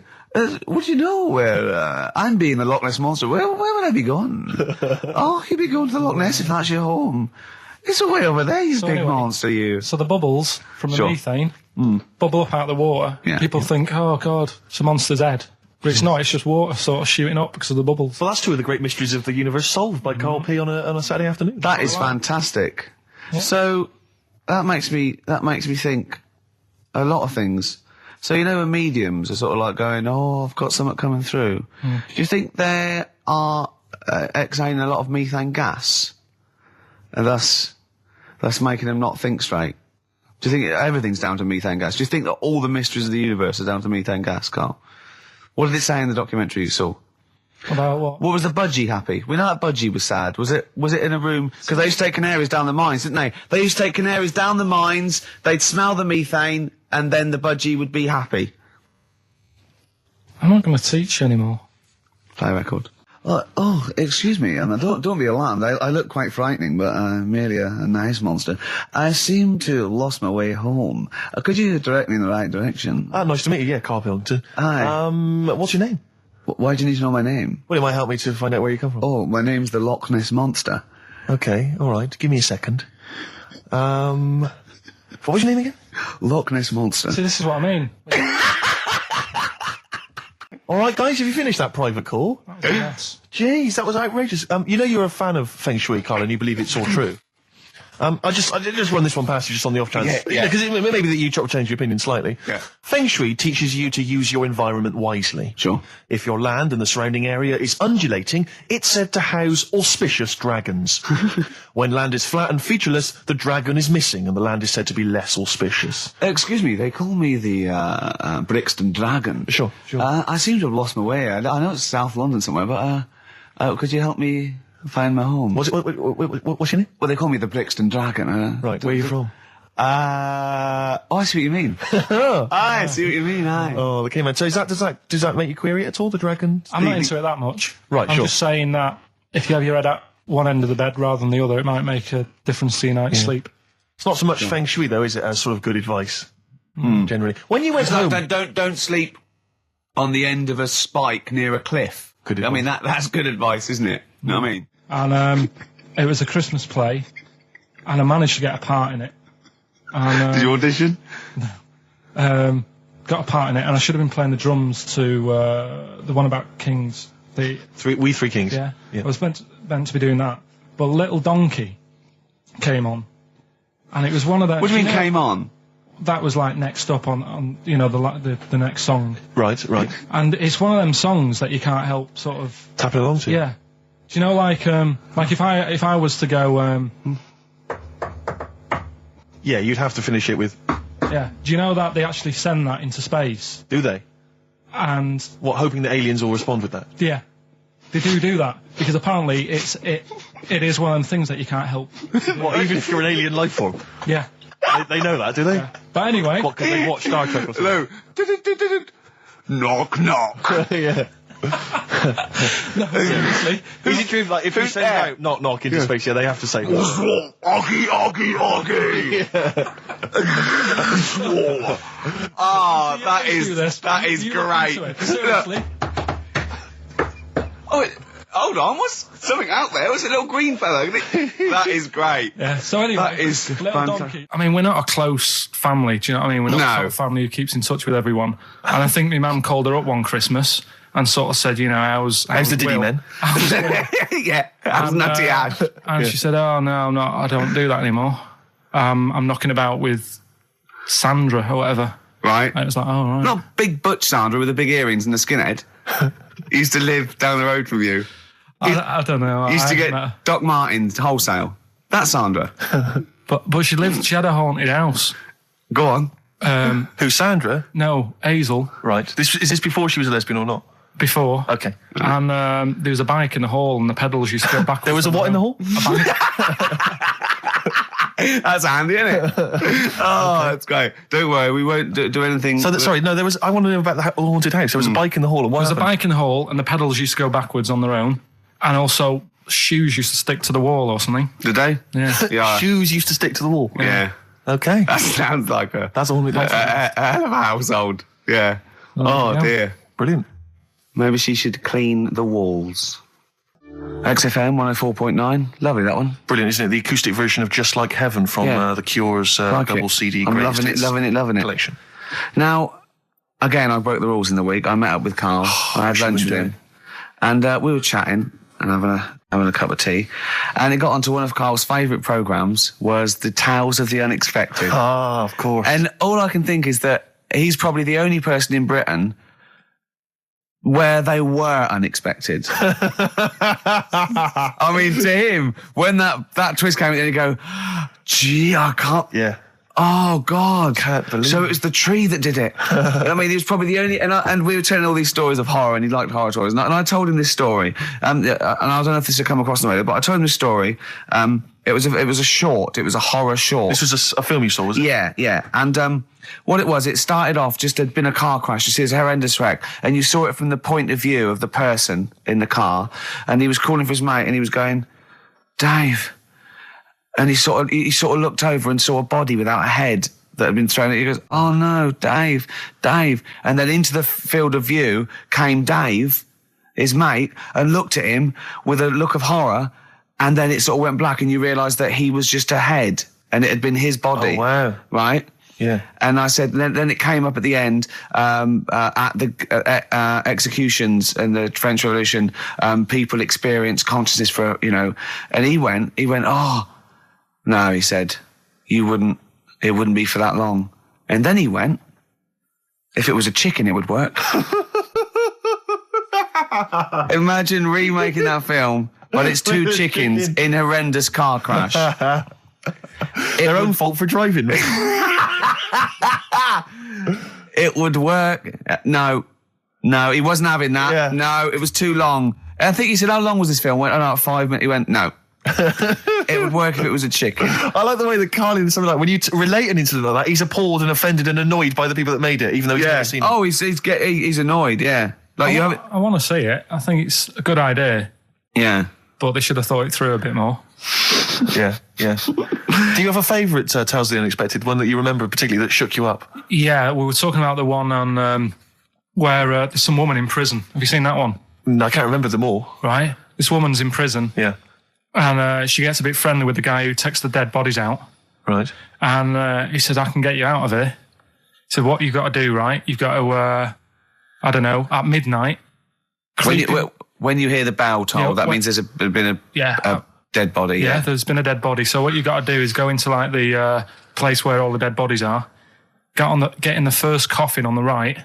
would you know where I'm being the Loch Ness monster? Where would I be going? Oh, you'd be going to the Loch Ness if that's your home. It's way over there, you So big anyway, monster, you. So the bubbles from the Sure. methane bubble up out of the water. Yeah. People think, oh, God, it's a monster's head. But it's not, it's just water sort of shooting up because of the bubbles. Well, that's two of the great mysteries of the universe solved by Karl P on a Saturday afternoon. That is fantastic. So that makes me think a lot of things. So when mediums are sort of like going, oh, I've got something coming through. Do you think they are exhaling a lot of methane gas, and thus making them not think straight? Do you think everything's down to methane gas? Do you think that all the mysteries of the universe are down to methane gas, Carl? What did it say in the documentary you saw? About what? What was the budgie happy? We know that budgie was sad. Was it in a room? Because they used to take canaries down the mines, didn't they? They used to take canaries down the mines, they'd smell the methane, and then the budgie would be happy. I'm not going to teach you anymore. Play a record. Oh, excuse me, and don't be alarmed. I look quite frightening, but I'm merely a nice monster. I seem to have lost my way home. Could you direct me in the right direction? Nice to meet you. Yeah, Karl Pilkington. Hi. What's your name? Why do you need to know my name? Well, it might help me to find out where you come from. Oh, my name's the Loch Ness Monster. Okay, all right. Give me a second. What was your name again? Loch Ness Monster. See, this is what I mean. All right, guys, have you finished that private call? Yes. Jeez, that was outrageous. You know you're a fan of Feng Shui, Karl, and you believe it's all true. I just run this one past you just on the off chance. Yeah. Because maybe that you change your opinion slightly. Yeah. Feng Shui teaches you to use your environment wisely. Sure. If your land and the surrounding area is undulating, it's said to house auspicious dragons. When land is flat and featureless, the dragon is missing and the land is said to be less auspicious. Excuse me, they call me the Brixton Dragon. Sure. I seem to have lost my way. I know it's South London somewhere, but could you help me find my home? What's your name? Well, they call me the Brixton Dragon. Right, where are you from? I see what you mean. I see what you mean, aye. Oh, okay, man. So does that make you query it at all, the dragon? I'm not into it that much. Right, I'm sure. just saying that if you have your head at one end of the bed rather than the other, it might make a difference to your night's sleep. It's not so much Feng Shui, though, is it, as sort of good advice, generally? When you went home... Don't sleep on the end of a spike near a cliff. Good I advice. mean, that's good advice, isn't it? You know what I mean? And it was a Christmas play, and I managed to get a part in it. And, Did you audition? got a part in it, and I should have been playing the drums to the one about kings. We Three Kings. Yeah. I was meant to be doing that, but Little Donkey came on, and it was one of those. What do you mean came on? That was like next up on the next song, Right. and it's one of them songs that you can't help sort of Tapping along to. yeah. Do you know like if I was to go Yeah, you'd have to finish it with... yeah. Do you know that they actually send that into space? Do they? And What, hoping that aliens will respond with that? yeah, they do that because apparently it is one of them things that you can't help. What, even if you're an alien life form? Yeah. They know that, do they? But anyway, What, because they watch Star Trek or something? Hello. Knock, knock. Yeah. no, seriously. Is it true, like, if you send there? out knock knock into space, yeah, they have to say... Oggy, oggy, oggy. Oh, that is You look into great. it, seriously. Oh, hold on, what's something out there? What's a little green fellow? That is great. Yeah. So anyway, That is Little fantastic. Donkey. I mean, we're not a close family. Do you know what I mean? We're not No. the sort of family who keeps in touch with everyone. And I think my mum called her up one Christmas and sort of said, you know, how's the Diddy Will? men? How's Will? Yeah, that's And, nutty ash. And she said, oh, no, I'm not. I don't do that anymore. I'm knocking about with Sandra or whatever. Right. And it was like, oh, right. Not big butch Sandra with the big earrings and the skinhead. He used to live down the road from you. I don't know. He used to I get haven't met her. Doc Martens wholesale. That's Sandra. But she had a haunted house. Go on. Who, Sandra? No, Hazel, Right. Is this before she was a lesbian or not? before. Okay. And there was a bike in the hall and the pedals used to go back. There was a what in the hall? That's handy, isn't it? Oh, that's great. Don't worry, we won't do anything. So, sorry, no, there was... I want to know about the haunted house. There was a bike in the hall. And what There was a happened? bike in the hall and the pedals used to go backwards on their own. And also shoes used to stick to the wall or something. Did they? Yeah. Yeah. Shoes used to stick to the wall. Yeah. Okay. That sounds like a That's all. hell of a household. Yeah. Oh, yeah. dear. Brilliant. Maybe she should clean the walls. XFM 104.9. Lovely, that one. Brilliant, isn't it? The acoustic version of Just Like Heaven from Yeah. The Cure's Like double it. CD I'm greatest loving it, hits loving it. collection. Now, again, I broke the rules in the week. I met up with Karl. I had sure lunch you with did. him. And we were chatting and having a cup of tea. And it got onto one of Karl's favourite programmes was the Tales of the Unexpected. Ah, of course. And all I can think is that he's probably the only person in Britain where they were unexpected. I mean, to him, when that twist came in, he'd go, gee, I can't... Yeah. Oh, God. Can't believe So it. it was the tree that did it. I mean, he was probably the only... And we were telling all these stories of horror, and he liked horror stories. And I told him this story. And I don't know if this had come across the radio, but I told him this story. It was a short. It was a horror short. This was a film you saw, was it? Yeah. And what it was, it started off just had been a car crash. You see, it's a horrendous wreck. And you saw it from the point of view of the person in the car. And he was calling for his mate, and he was going, Dave... And he sort of looked over and saw a body without a head that had been thrown at. He goes, oh no, Dave. And then into the field of view came Dave, his mate, and looked at him with a look of horror and then it sort of went black, and you realised that he was just a head, and it had been his body. Oh, wow. Right? Yeah. And I said, then it came up at the end, at the executions and the French Revolution, people experience consciousness for, and he went, oh, no, he said, it wouldn't be for that long. And then he went, if it was a chicken, it would work. Imagine remaking that film, but it's two chickens in horrendous car crash. Their own fault for driving. It would work. No, he wasn't having that. Yeah. No, it was too long. I think he said, how long was this film? I went, about 5 minutes. He went, no. It would work if it was a chicken. I like the way that Karl in something like, when you relate an incident like that, he's appalled and offended and annoyed by the people that made it, even though he's never seen it. Oh, he's annoyed, yeah. Like I want to see it. I think it's a good idea, Yeah. but they should have thought it through a bit more. Yeah. Do you have a favourite Tales of the Unexpected, one that you remember particularly that shook you up? Yeah, we were talking about the one on where there's some woman in prison. Have you seen that one? No, I can't remember them all. Right. This woman's in prison. Yeah. And she gets a bit friendly with the guy who takes the dead bodies out. Right. And he said, I can get you out of here. He said, what you've got to do, right? You've got to, at midnight. When you hear the bell toll, that means there's been a dead body. Yeah, there's been a dead body. So what you've got to do is go into like the place where all the dead bodies are, get in the first coffin on the right,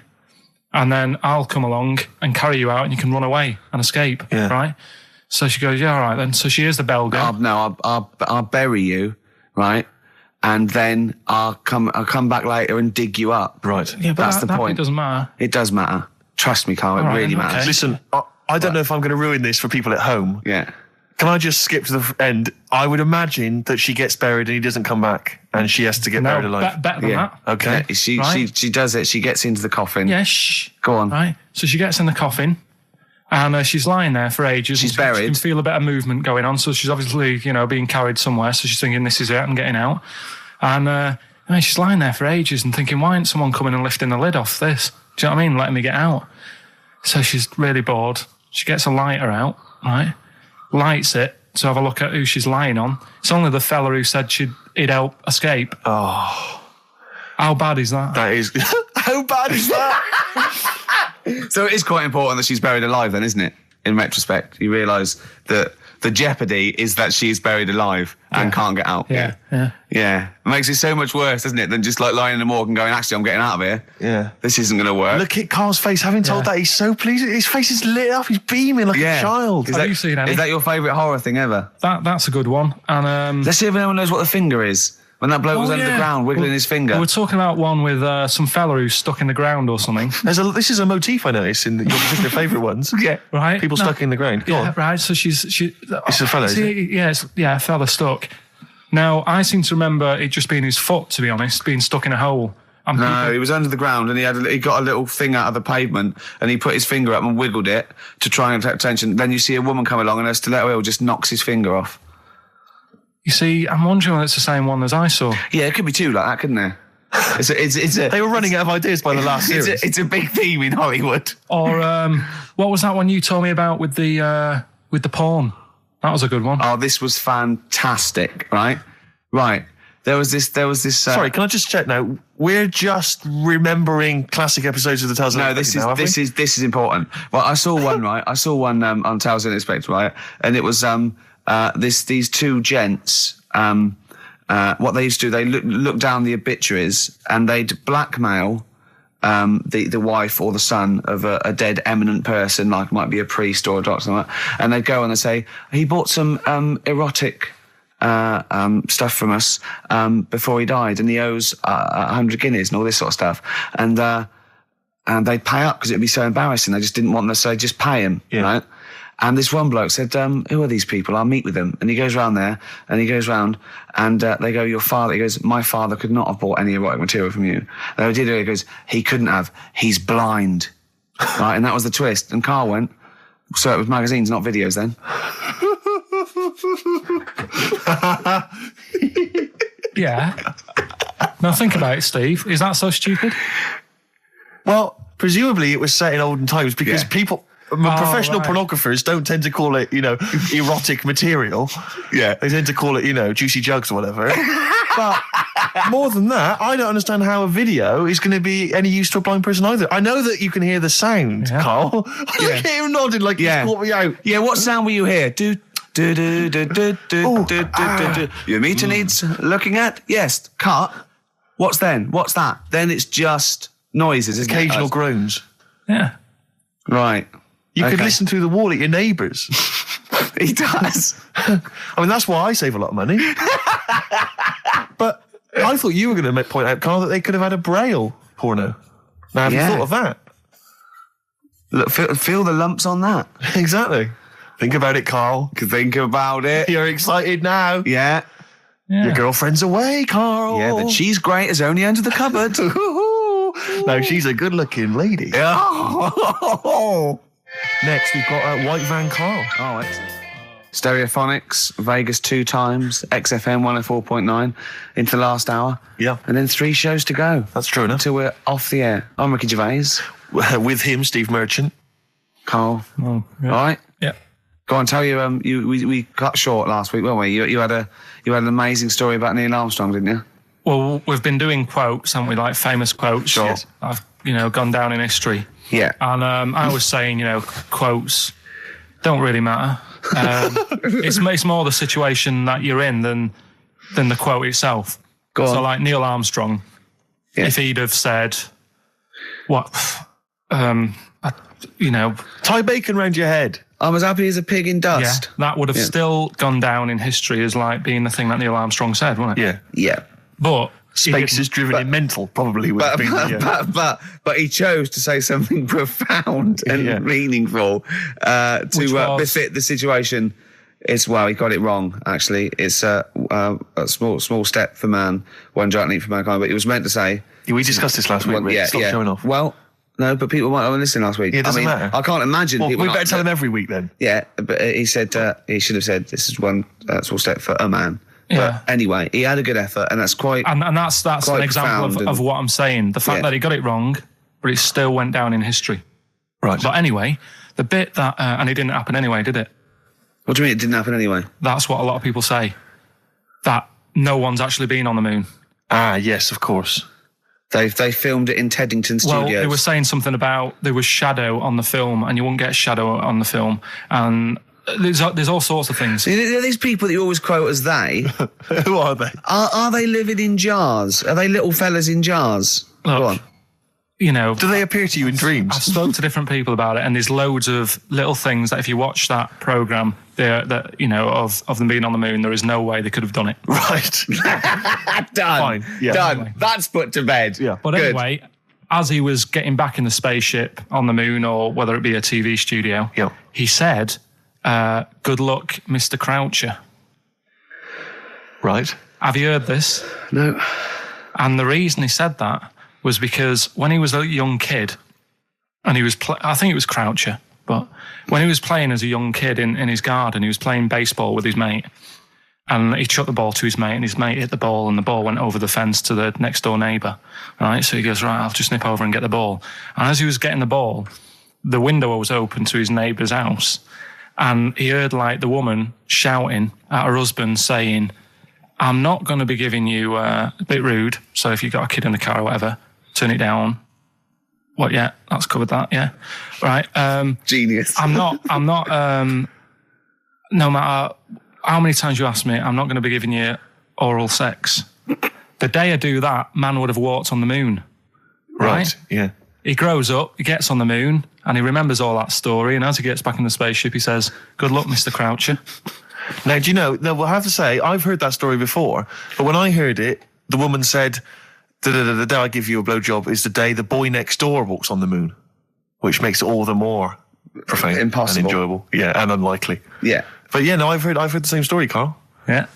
and then I'll come along and carry you out and you can run away and escape, right? So she goes, yeah, all right then. So she hears the bell go. I'll bury you, right? And then I'll come back later and dig you up. Right. Yeah, but that's the point. It doesn't matter. It does matter. Trust me, Karl, it really matters. Listen, I don't know if I'm going to ruin this for people at home. Yeah. Can I just skip to the end? I would imagine that she gets buried and he doesn't come back, and she has to get buried alive. Better than that. Okay. Yeah, she does it. She gets into the coffin. Yeah, shh. Go on. Right. So she gets in the coffin, and she's lying there for ages. She's She buried. can feel a bit of movement going on, so she's obviously, being carried somewhere. So she's thinking, this is it, I'm getting out. And she's lying there for ages and thinking, why isn't someone coming and lifting the lid off this? Do you know what I mean? Letting me get out. So she's really bored. She gets a lighter out, right? Lights it to have a look at who she's lying on. It's only the fella who said he'd help escape. Oh. How bad is that? That is... How bad is that? So it is quite important that she's buried alive then, isn't it? In retrospect, you realise that the jeopardy is that she's buried alive and can't get out. Yeah. It makes it so much worse, doesn't it, than just like lying in the morgue and going, actually, I'm getting out of here. Yeah. This isn't going to work. Look at Karl's face. Having told that, he's so pleased. His face is lit up. He's beaming like a child. Have you seen any? Is that your favourite horror thing ever? That's a good one. And Let's see if anyone knows what the finger is. When that bloke was under the ground, wiggling his finger. We're talking about one with some fella who's stuck in the ground or something. This is a motif I noticed in your particular favourite ones. Yeah, right. People stuck in the ground. Go on. Right. So she's It's a fella, is it? Yeah, a fella stuck. Now I seem to remember it just being his foot, to be honest, being stuck in a hole. And No, he was under the ground and he got a little thing out of the pavement and he put his finger up and wiggled it to try and attract attention. Then you see a woman come along and her stiletto heel just knocks his finger off. You see, I'm wondering whether it's the same one as I saw. Yeah, it could be two like that, couldn't there? They were running out of ideas by the last series. It's a big theme in Hollywood. Or what was that one you told me about with the porn? That was a good one. Oh, this was fantastic, right? Right. There was this. Sorry, can I just check now? We're just remembering classic episodes of the Tales of No, Unexpected this is important. Well, I saw one, right? I saw one on Tales of Unexpected, right? And it was these two gents. What they used to do, they look down the obituaries and they'd blackmail the wife or the son of a dead eminent person, like might be a priest or a doctor, something like that. And they'd go and they'd say, he bought some erotic stuff from us before he died, and he owes 100 guineas and all this sort of stuff. And they'd pay up because it'd be so embarrassing. They just didn't want them to say, just pay him, right? And this one bloke said, who are these people? I'll meet with them. And he goes round there, and he goes round, and they go, your father. He goes, my father could not have bought any erotic material from you. And they did it. He goes, he couldn't have. He's blind. Right? And that was the twist. And Karl went, so it was magazines, not videos then. Yeah. Now think about it, Steve. Is that so stupid? Well, presumably it was set in olden times because people... professional right. pornographers don't tend to call it, erotic material. Yeah. They tend to call it, juicy jugs or whatever. But more than that, I don't understand how a video is going to be any use to a blind person either. I know that you can hear the sound, Carl. Look at him nodding like he's caught me out. Yeah, what sound will you hear? Do. Your meter needs looking at? Yes. Cut. What's then? What's that? Then it's just noises, isn't Occasional it? groans. Yeah. Right. You could listen through the wall at your neighbours. He does. I mean, that's why I save a lot of money. But I thought you were going to point out, Carl, that they could have had a Braille porno. Now, have you thought of that? Look, feel the lumps on that. Exactly. Think about it, Carl. Think about it. You're excited now. Yeah. Your girlfriend's away, Carl. Yeah, the cheese grate is only under the cupboard. No, she's a good-looking lady. Oh. Next, we've got White Van Karl. Oh, excellent. Stereophonics, Vegas 2 times, XFM 104.9 into the last hour. Yeah. And then 3 shows to go. That's true enough. Until we're off the air. I'm Ricky Gervais. With him, Steve Merchant. Carl. Oh, yeah. All right? Yeah. Go on, tell you, we cut short last week, weren't we? You had an amazing story about Neil Armstrong, didn't you? Well, we've been doing quotes, haven't we? Like famous quotes. Sure. Yes. I've, gone down in history. Yeah. And I was saying, quotes don't really matter. It's more the situation that you're in than the quote itself. Go on. So like Neil Armstrong, if he'd have said, Tie bacon round your head. I'm as happy as a pig in dust. Yeah, that would have still gone down in history as like being the thing that Neil Armstrong said, wouldn't it? Yeah. Yeah. But Space is driven in mental, probably would have been. But he chose to say something profound and meaningful to befit the situation. He got it wrong. Actually, it's a small step for man, one giant leap for mankind. But he was meant to say. We discussed this last week. Stop showing off. Well, no, but people might have listened last week. Yeah, it doesn't matter. I can't imagine. Well, people we better tell him every week then. Yeah, but he said he should have said this is one small step for a man. Yeah. But anyway, he had a good effort, and that's quite. And that's an example of what I'm saying. The fact that he got it wrong, but it still went down in history. Right. But anyway, the bit that and it didn't happen anyway, did it? What do you mean it didn't happen anyway? That's what a lot of people say. That no one's actually been on the moon. Ah, yes, of course. They filmed it in Teddington Studios. Well, they were saying something about there was shadow on the film, and you won't get shadow on the film, and there's all sorts of things. Are these people that you always quote as they? Who are they? Are they living in jars? Are they little fellas in jars? Look, Go on. Do they appear to you in dreams? I've spoken to different people about it, and there's loads of little things that if you watch that programme, of them being on the moon, there is no way they could have done it. Right. Done. Fine. Yeah. Done. Anyway. That's put to bed. Yeah. But Good. anyway, as he was getting back in the spaceship on the moon, or whether it be a TV studio, he said, "Good luck, Mr. Croucher." Right. Have you heard this? No. And the reason he said that was because when he was a young kid, and he was, I think it was Croucher, but when he was playing as a young kid in his garden, he was playing baseball with his mate, and he chucked the ball to his mate, and his mate hit the ball, and the ball went over the fence to the next door neighbour. Right, so he goes, right, I'll just nip over and get the ball. And as he was getting the ball, the window was open to his neighbour's house, and he heard like the woman shouting at her husband saying, "I'm not going to be giving you a bit rude, so if you've got a kid in the car or whatever, turn it down." What? Yeah, that's covered that. Yeah, right. Genius. I'm not. No matter how many times you ask me, I'm not going to be giving you oral sex. The day I do that, man would have walked on the moon. Right? Yeah. He grows up, he gets on the moon, and he remembers all that story. And as he gets back in the spaceship, he says, "Good luck, Mr. Croucher." Now, do you know, I have to say, I've heard that story before, but when I heard it, the woman said, the day I give you a blowjob is the day the boy next door walks on the moon, which makes it all the more profane Impossible. and enjoyable. Yeah, and unlikely. Yeah. But yeah, no, I've heard the same story, Carl. Yeah.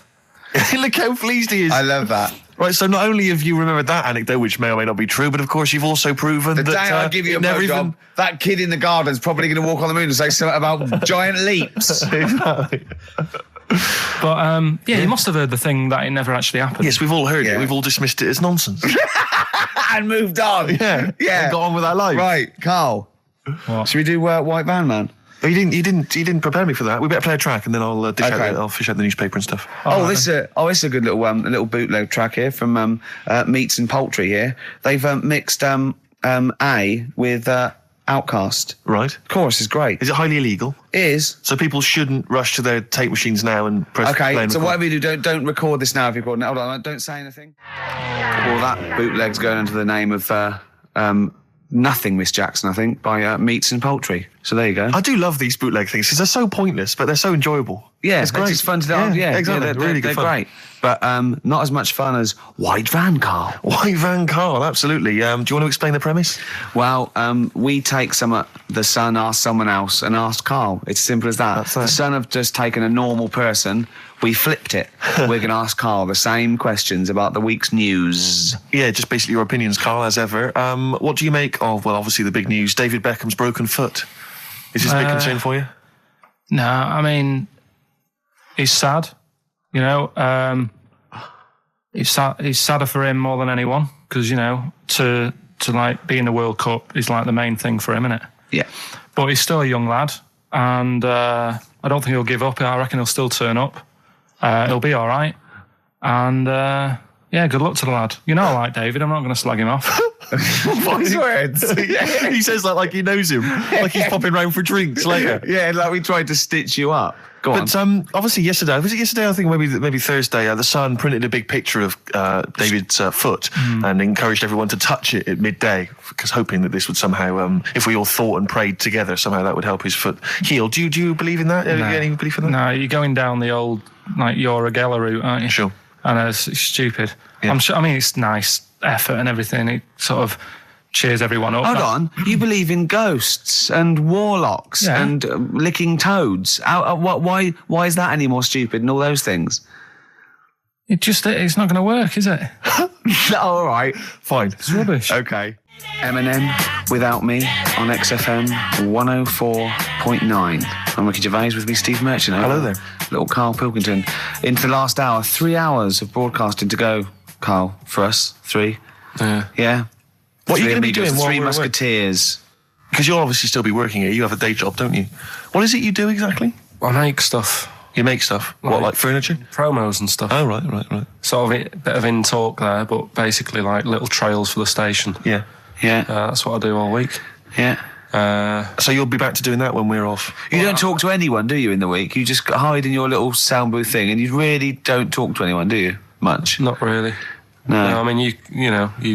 Look how pleased he is. I love that. Right, so not only have you remembered that anecdote, which may or may not be true, but of course you've also proven The that... day I give you a blowjob, that kid in the garden's probably going to walk on the moon and say something about giant leaps. Exactly. But you must have heard the thing that it never actually happened. Yes, we've all heard Yeah. it. We've all dismissed it as nonsense. And moved on. Yeah. Yeah. And got on with our life. Right, Carl. Should we do White Van Man? Oh, you didn't prepare me for that. We better play a track and then I'll I'll fish out the newspaper and stuff. This is a good little bootleg track here from Meats and Poultry here. They've mixed A with Outcast. Right. Chorus is great. Is it highly illegal? It is. So people shouldn't rush to their tape machines now and press play and so record. whatever you do, don't record this now if you're recording it. Hold on, don't say anything. Well, that bootleg's going under the name of Nothing Miss Jackson, I think, by Meats and Poultry. So there you go. I do love these bootleg things because they're so pointless, but they're so enjoyable. Yeah, it's great. It's fun to do. Yeah, exactly. They're really good they're fun. great. But not as much fun as White Van Karl. White Van Karl, absolutely. Do you want to explain the premise? Well, we take the Sun asks someone else and asks Karl. It's simple as that. The Sun have just taken a normal person. We flipped it. We're going to ask Karl the same questions about the week's news. Yeah, just basically your opinions, Karl, as ever. What do you make of, well, obviously the big news, David Beckham's broken foot? Is this a big concern for you? No, I mean, he's sad. You know, he's sadder for him more than anyone because, you know, to like be in the World Cup is like the main thing for him, isn't it? Yeah. But he's still a young lad, and I don't think he'll give up. I reckon he'll still turn up. He'll be all right. And, yeah, good luck to the lad. You know I like David. I'm not going to slag him off. Voice words. He says that like he knows him. Like he's popping round for drinks later. Yeah, like we tried to stitch you up. Go on. But obviously yesterday, was it yesterday? I think maybe Thursday, the Sun printed a big picture of David's foot and encouraged everyone to touch it at midday because hoping that this would somehow, if we all thought and prayed together, somehow that would help his foot heal. Do you believe in that? No. Any belief in that? No, you're going down the old, like, your Regella route, aren't you? Sure. I know, it's stupid. Yeah. I'm sure, I mean, it's nice effort and everything. It sort of cheers everyone up. Hold on. You believe in ghosts and warlocks and licking toads. Why is that any more stupid than all those things? It's not going to work, is it? All right. Fine. It's rubbish. Okay. Eminem, Without Me, on XFM 104.9. I'm Ricky Gervais, with me Steve Merchant. Hello there. Little Karl Pilkington. Into the last hour, 3 hours of broadcasting to go, Karl, for us. 3. Yeah. What are you going to be doing while Three we're away? Musketeers. Because you'll obviously still be working here. You have a day job, don't you? What is it you do exactly? I make stuff. You make stuff. What, like furniture? Promos and stuff. Oh, right. Sort of a bit of in talk there, but basically like little trails for the station. Yeah. Yeah. That's what I do all week. Yeah. So you'll be back to doing that when we're off? You don't talk to anyone, do you, in the week? You just hide in your little sound booth thing and you really don't talk to anyone, do you? Much? Not really. No. I mean, you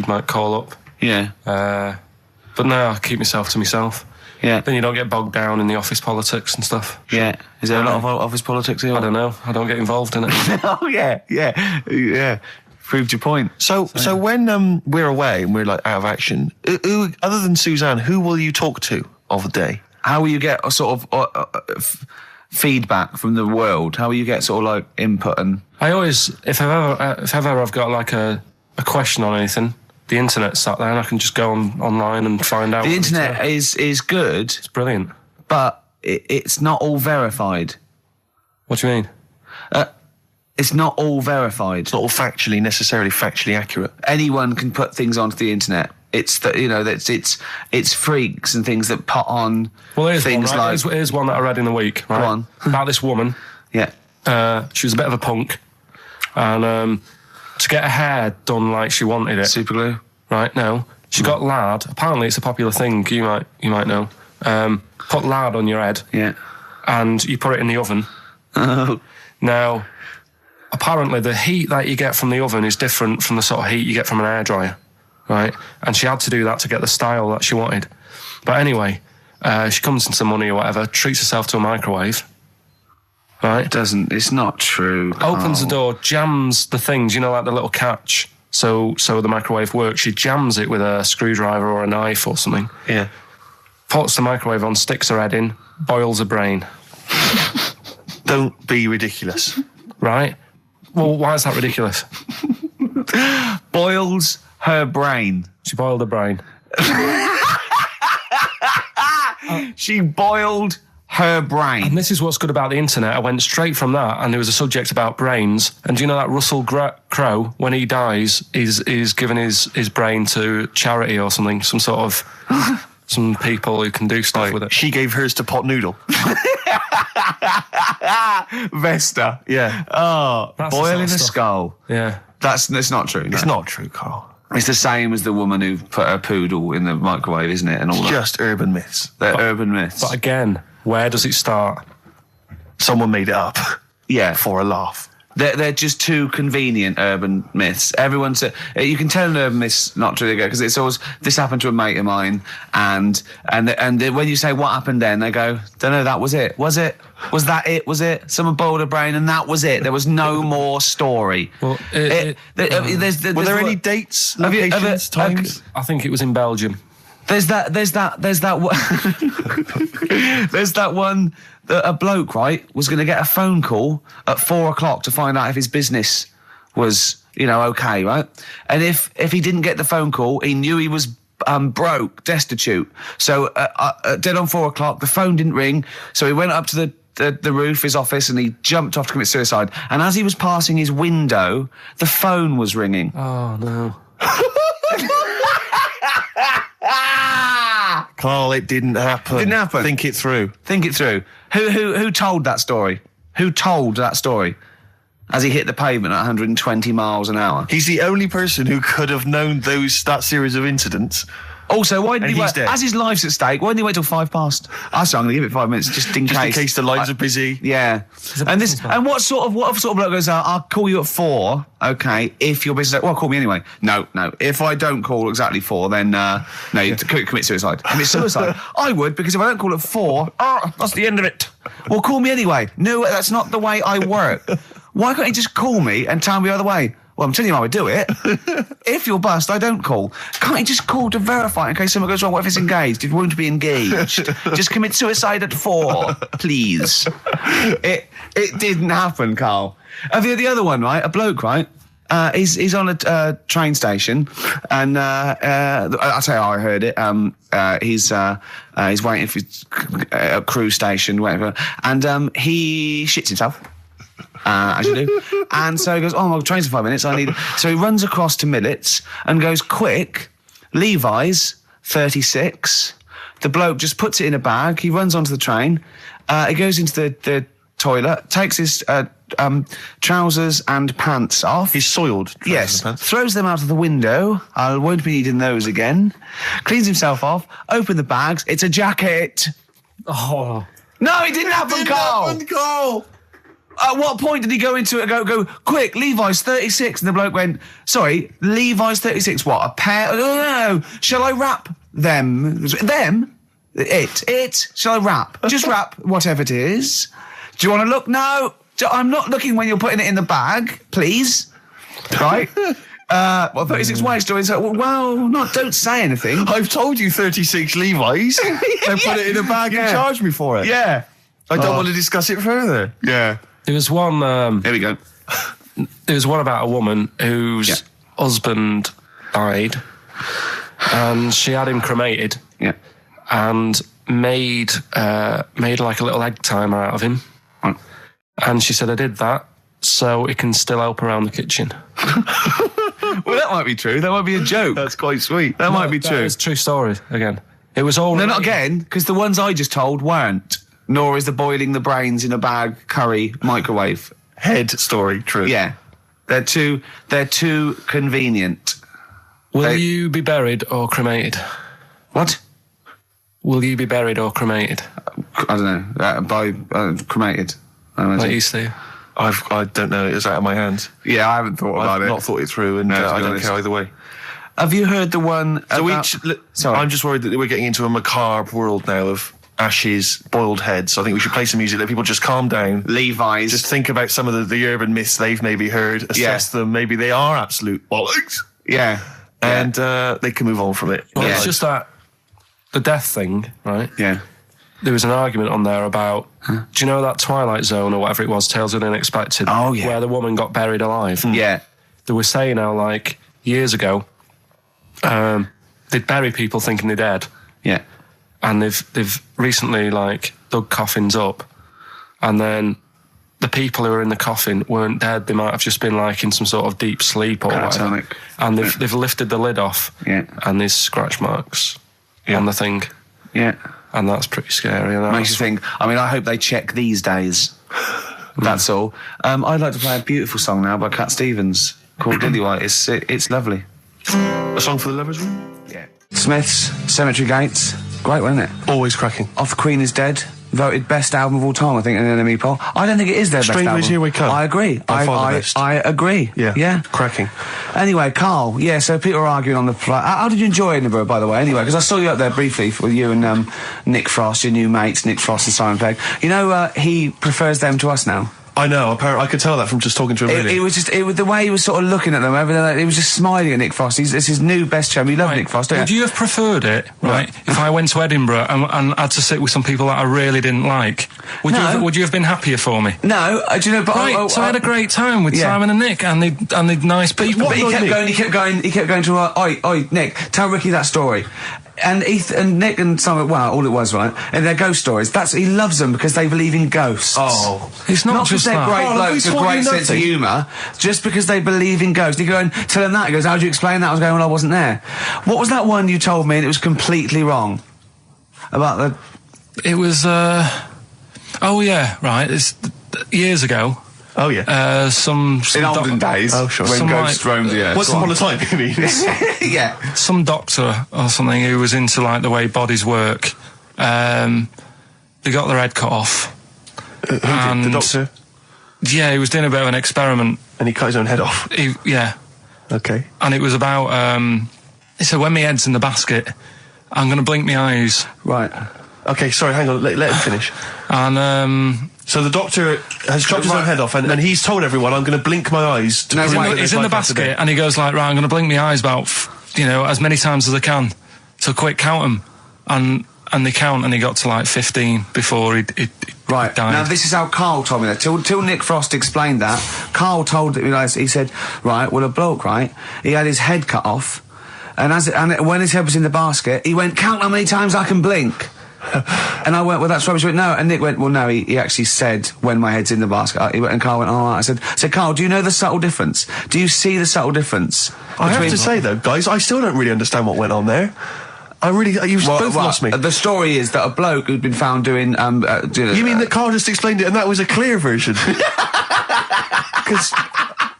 might call up. Yeah. But no, I keep myself to myself. Yeah. Then you don't get bogged down in the office politics and stuff. Yeah. Is there a lot of office politics here? I don't know. I don't get involved in it. Oh, yeah. Proved your point. So when we're away and we're like out of action, who, other than Suzanne, who will you talk to of the day? How will you get a sort of feedback from the world? How will you get sort of like input and... I always, if ever I've got like a question on anything, the internet's sat there and I can just go online and find out. The internet is good. It's brilliant. But it's not all verified. What do you mean? It's not all verified. It's not all necessarily factually accurate. Anyone can put things onto the internet. It's it's freaks and things that put on things like... Here's one that I read in the week, right? Go on. About this woman. Yeah. She was a bit of a punk. And to get her hair done like she wanted it. Super glue. Right, no. She got lard. Apparently it's a popular thing, you might know. Put lard on your head. Yeah. And you put it in the oven. Oh. Now, apparently the heat that you get from the oven is different from the sort of heat you get from an hairdryer, right? And she had to do that to get the style that she wanted. But anyway, she comes into money or whatever, treats herself to a microwave, right? It's not true. Opens the door, jams the things, like the little catch, so the microwave works. She jams it with a screwdriver or a knife or something. Yeah. Puts the microwave on, sticks her head in, boils her brain. Don't be ridiculous. Right? Well, why is that ridiculous? Boils her brain. She boiled her brain. She boiled her brain. And this is what's good about the internet. I went straight from that, and there was a subject about brains. And do you know that Russell Crowe, when he dies, is giving his brain to charity or something, some sort of some people who can do stuff with it. She gave hers to Pot Noodle. Vesta. Yeah. Oh, That's boil the sort in of a stuff. skull. Yeah. That's not true. It's no. not true, Carl. It's the same as the woman who put her poodle in the microwave, isn't it? And all It's that. just urban myths. They're urban myths. But again, where does it start? Someone made it up Yeah. for a laugh. They're just too convenient urban myths. Everyone's you can tell an urban myth's not true because it's always this happened to a mate of mine, and when you say what happened then, they go, don't know, that was it. Was it? Was that it? Was it? Someone boiled a brain and that was it. There was no more story. Well, Were there any dates, Have you- locations, times? I think it was in Belgium. There's that one. There's that one that a bloke, right, was going to get a phone call at 4:00 to find out if his business was, okay, right? And if he didn't get the phone call, he knew he was broke, destitute. So dead on 4:00, the phone didn't ring. So he went up to the roof, his office, and he jumped off to commit suicide. And as he was passing his window, the phone was ringing. Oh, no. Carl, it didn't happen. Didn't happen. Think it through. Think it through. Who told that story? Who told that story? As he hit the pavement at 120 miles an hour. He's the only person who could have known that series of incidents. Also, why didn't And he he's wait? dead. As his life's at stake, why didn't he wait till 5 past? I'm going to give it 5 minutes just in Just case. in case the lines are busy. Yeah. And what sort of bloke goes out? I'll call you at 4. Okay, if your business. Well, call me anyway. No. If I don't call exactly 4, then no, you commit suicide. Commit suicide. I would, because if I don't call at 4, that's the end of it. Well, call me anyway. No, that's not the way I work. Why can't you just call me and tell me the other way? Well, I'm telling you how I do it. If you're bust, I don't call. Can't you just call to verify in case something goes wrong? What if it's engaged? It won't be engaged. Just commit suicide at 4, please. It didn't happen, Carl. The other one, right? A bloke, right? He's on a train station, and I'll tell you how I heard it. He's waiting for a cruise station, whatever, and he shits himself. As you do. And so he goes, my train's in 5 minutes, So he runs across to Millets and goes, quick, Levi's 36. The bloke just puts it in a bag. He runs onto the train. He goes into the toilet, takes his trousers and pants off. He's soiled. trousers Yes, and pants. throws them out of the window. I won't be needing those again. Cleans himself off, open the bags. It's a jacket. Oh. No, it didn't happen, Carl. At what point did he go into it and go, quick, Levi's 36? And the bloke went, sorry, Levi's 36, what, a pair? No. Shall I wrap them? Them? It? Shall I wrap? Just wrap whatever it is. Do you want to look? No. I'm not looking when you're putting it in the bag, please. Right? 36 ways to insert. Don't say anything. I've told you 36 Levi's. They put it in a bag and charged me for it. Yeah. I don't want to discuss it further. Yeah. There was one. Here we go. There was one about a woman whose husband died, and she had him cremated. Yeah. And made like a little egg timer out of him. Right. And she said, I did that so it can still help around the kitchen. Well, that might be true. That might be a joke. That's quite sweet. That might be true. It's a true story, again. It was all... No, not again, because the ones I just told weren't. Nor is the boiling the brains in a bag curry microwave. Head story, true. Yeah. They're too convenient. Will you be buried or cremated? What? Will you be buried or cremated? I don't know. By cremated. I imagine. Like you say. I don't know. It's out of my hands. Yeah, I haven't thought about I've it. not thought it through, and No, to be I don't honest. care either way. Have you heard the one So about... Sorry. I'm just worried that we're getting into a macabre world now of ashes, boiled heads. So I think we should play some music, let people just calm down. Levi's. Just think about some of the urban myths they've maybe heard, assess them. Maybe they are absolute bollocks. Yeah. And they can move on from it. Well, Yeah. it's just that the death thing, right? Yeah. There was an argument on there about, do you know that Twilight Zone or whatever it was, Tales of the Unexpected? Oh, yeah. Where the woman got buried alive. Yeah. They were saying how, like, years ago, they'd bury people thinking they're dead. Yeah. And they've recently, like, dug coffins up. And then the people who were in the coffin weren't dead. They might have just been, like, in some sort of deep sleep or whatever. Catatonic. And they've lifted the lid off. Yeah. And there's scratch marks on the thing. Yeah. And that's pretty scary. And Makes you think, I mean, I hope they check these days. That's all. I'd like to play a beautiful song now by Cat Stevens called Lillywhite. It's lovely. A song for the lovers room? Yeah. Smith's Cemetery Gates. Great, wasn't it? Always cracking. Off Queen is Dead. Voted best album of all time, I think, in the NME poll. I don't think it is their best album. Strangers Here We Come. I agree. By far the best. I agree. Yeah. Cracking. Anyway, Karl, so people are arguing on the flight. How did you enjoy Edinburgh, by the way, anyway? Because I saw you up there briefly with you and Nick Frost, your new mates, Nick Frost and Simon Pegg. You know, he prefers them to us now. I know, apparently, I could tell that from just talking to him, really. It was the way he was sort of looking at them, he was just smiling at Nick Frost. It's his new best chum. He loved Nick Frost, don't Would you have preferred it, right, if I went to Edinburgh and had to sit with some people that I really didn't like? Would you have been happier for me? No, do you know, but... So I had a great time with Simon and Nick, and they're nice people. But he kept going to, oi, Nick, tell Ricky that story. And Nick and Simon, well, all it was, right? And their ghost stories. He loves them because they believe in ghosts. Oh. It's not just they're that. great blokes with great sense of humour, just because they believe in ghosts. You go and tell him that. He goes, how do you explain that? I was going, well, I wasn't there. What was that one you told me and it was completely wrong? About It was, oh yeah, right. It's years ago. Oh, yeah. Some in olden days. Oh, sure. When ghosts roamed the earth. Once upon a time, you mean? Yeah. Some doctor or something who was into, like, the way bodies work. They got their head cut off. Who did? The doctor? Yeah, he was doing a bit of an experiment. And he cut his own head off? Yeah. Okay. And it was about, he said, when my head's in the basket, I'm going to blink my eyes. Right. Okay, sorry, hang on, let him finish. And, so the doctor has chopped his own head off, and he's told everyone, I'm going to blink my eyes to prove that he's in the basket, and he goes like, right, I'm going to blink my eyes about, as many times as I can. So quick, count them. And they count, and he got to like 15 before he Right. died. Now, this is how Karl told me that. Till Nick Frost explained that, Karl told me, he said, right, well, a bloke, right, he had his head cut off, and when his head was in the basket, he went, count how many times I can blink. And I went, well, that's rubbish. He went, no. And Nick went, well, no, he actually said, when my head's in the basket. He went, and Karl went, all right. I said, Karl, do you know the subtle difference? Do you see the subtle difference? I have to say, though, guys, I still don't really understand what went on there. You've both lost me. The story is that a bloke who'd been found doing, You mean that Karl just explained it and that was a clear version? Because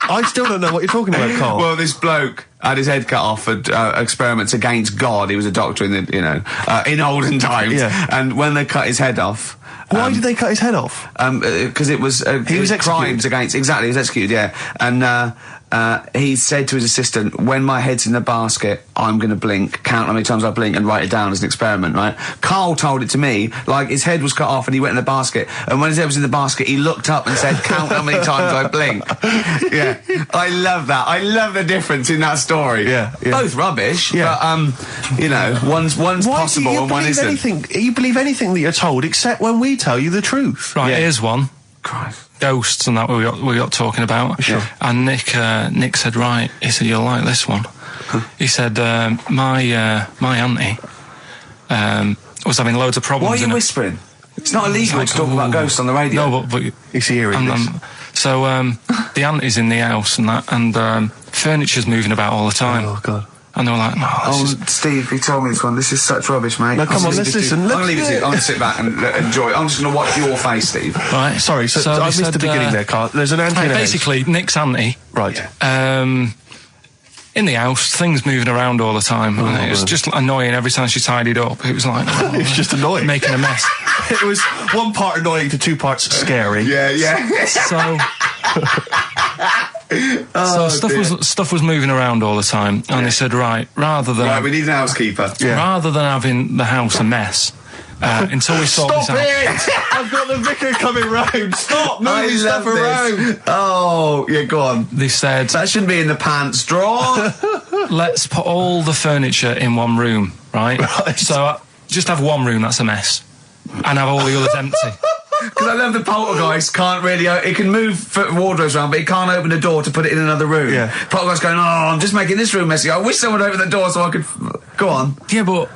I still don't know what you're talking about, Karl. Well, this bloke had his head cut off at experiments against God. He was a doctor in in olden times. Yeah. And when they cut his head off... Why did they cut his head off? Because it was... he was executed. Crimes against... Exactly, he was executed, yeah. And he said to his assistant, when my head's in the basket, I'm going to blink, count how many times I blink and write it down as an experiment, right? Karl told it to me, like his head was cut off and he went in the basket, and when his head was in the basket, he looked up and said, count how many times I blink. Yeah. I love that. I love the difference in that story. Yeah. Both rubbish, but, one's possible and one isn't. You believe anything that you're told except when we tell you the truth. Right, here's one. Christ. Ghosts and that we got talking about. Sure. And Nick said, right, he said, you'll like this one. He said, my auntie was having loads of problems. Why are you whispering? It's not illegal to talk about ghosts on the radio. No, but It's hearing this. So the auntie's in the house and that, and furniture's moving about all the time. Oh, God. And they were like, no, Steve, he told me this one. This is such rubbish, mate. No, come on, let's listen. I'm going to leave it to you. I'm going to sit back and enjoy it. I'm just going to watch your face, Steve. Right. Sorry, so I missed the beginning there, Karl. There's an auntie in the house. Basically, Nick's auntie. Right. In the house, things moving around all the time. And it was just annoying every time she tidied up. It was like... it was just annoying. Making a mess. It was one part annoying to two parts scary. Yeah. So... stuff was moving around all the time, and they said, right, we need an housekeeper. Rather than having the house a mess, until we sort this out. I've got the vicar coming round. Stop moving stuff around. Oh, yeah, go on. They said that shouldn't be in the pants drawer. Let's put all the furniture in one room, right? So just have one room that's a mess, and have all the others empty. Because I love the poltergeist can't really... It can move wardrobes around, but it can't open the door to put it in another room. Yeah. Poltergeist going, I'm just making this room messy. I wish someone would open the door so I could... Go on. Yeah, but...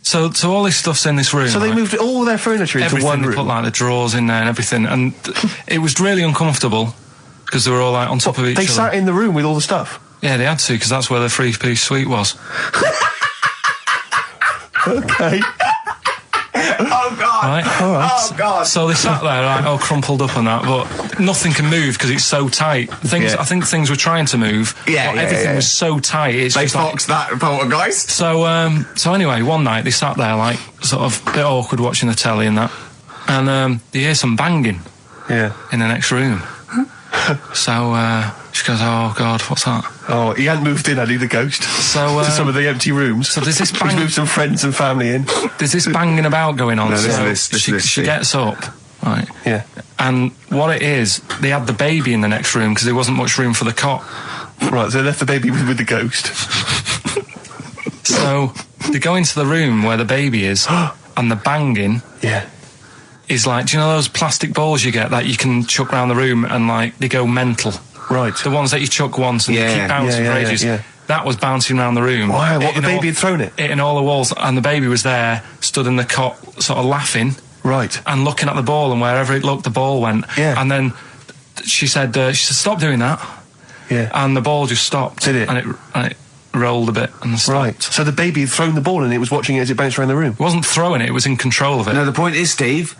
So all this stuff's in this room. So they moved all their furniture into one room? They put, like, the drawers in there and everything, and it was really uncomfortable, because they were all, like, on top of each other. They sat in the room with all the stuff? Yeah, they had to, because that's where the three-piece suite was. Okay. Oh God! Right? All right. Oh God! So they sat there, like, all crumpled up and that, but nothing can move because it's so tight. Yeah. I think things were trying to move, Yeah, but yeah, everything yeah. was so tight. It's They just like, foxed that poltergeist. so anyway, one night they sat there, like, sort of a bit awkward watching the telly and that, and they hear some banging Yeah. in the next room. So she goes, "Oh God, what's that?" Oh, he hadn't moved in, had he, the ghost? So To some of the empty rooms. so there's this He's bang- moved some friends and family in. there's this banging about going on. No, listen so to this, listen to this, she Steve. gets up, right, Yeah. and what it is, they had the baby in the next room because there wasn't much room for the cot. Right, so they left the baby with the ghost. So they go into the room where the baby is, and the banging Yeah. is like, do you know those plastic balls you get that you can chuck around the room and like they go mental? Right. The ones that you chuck once and Yeah. you keep bouncing Yeah, for yeah, ages. yeah. That was bouncing around the room. Wow, what, the Hitting baby had thrown it? Hitting all the walls, and the baby was there, stood in the cot, sort of laughing Right. and looking at the ball, and wherever it looked, the ball went. Yeah. And then she said, "Stop doing that," Yeah. and the ball just stopped. Did it? And it rolled a bit and stopped. Right. So the baby had thrown the ball and it was watching it as it bounced around the room. It wasn't throwing it; it was in control of it. No, the point is, Steve,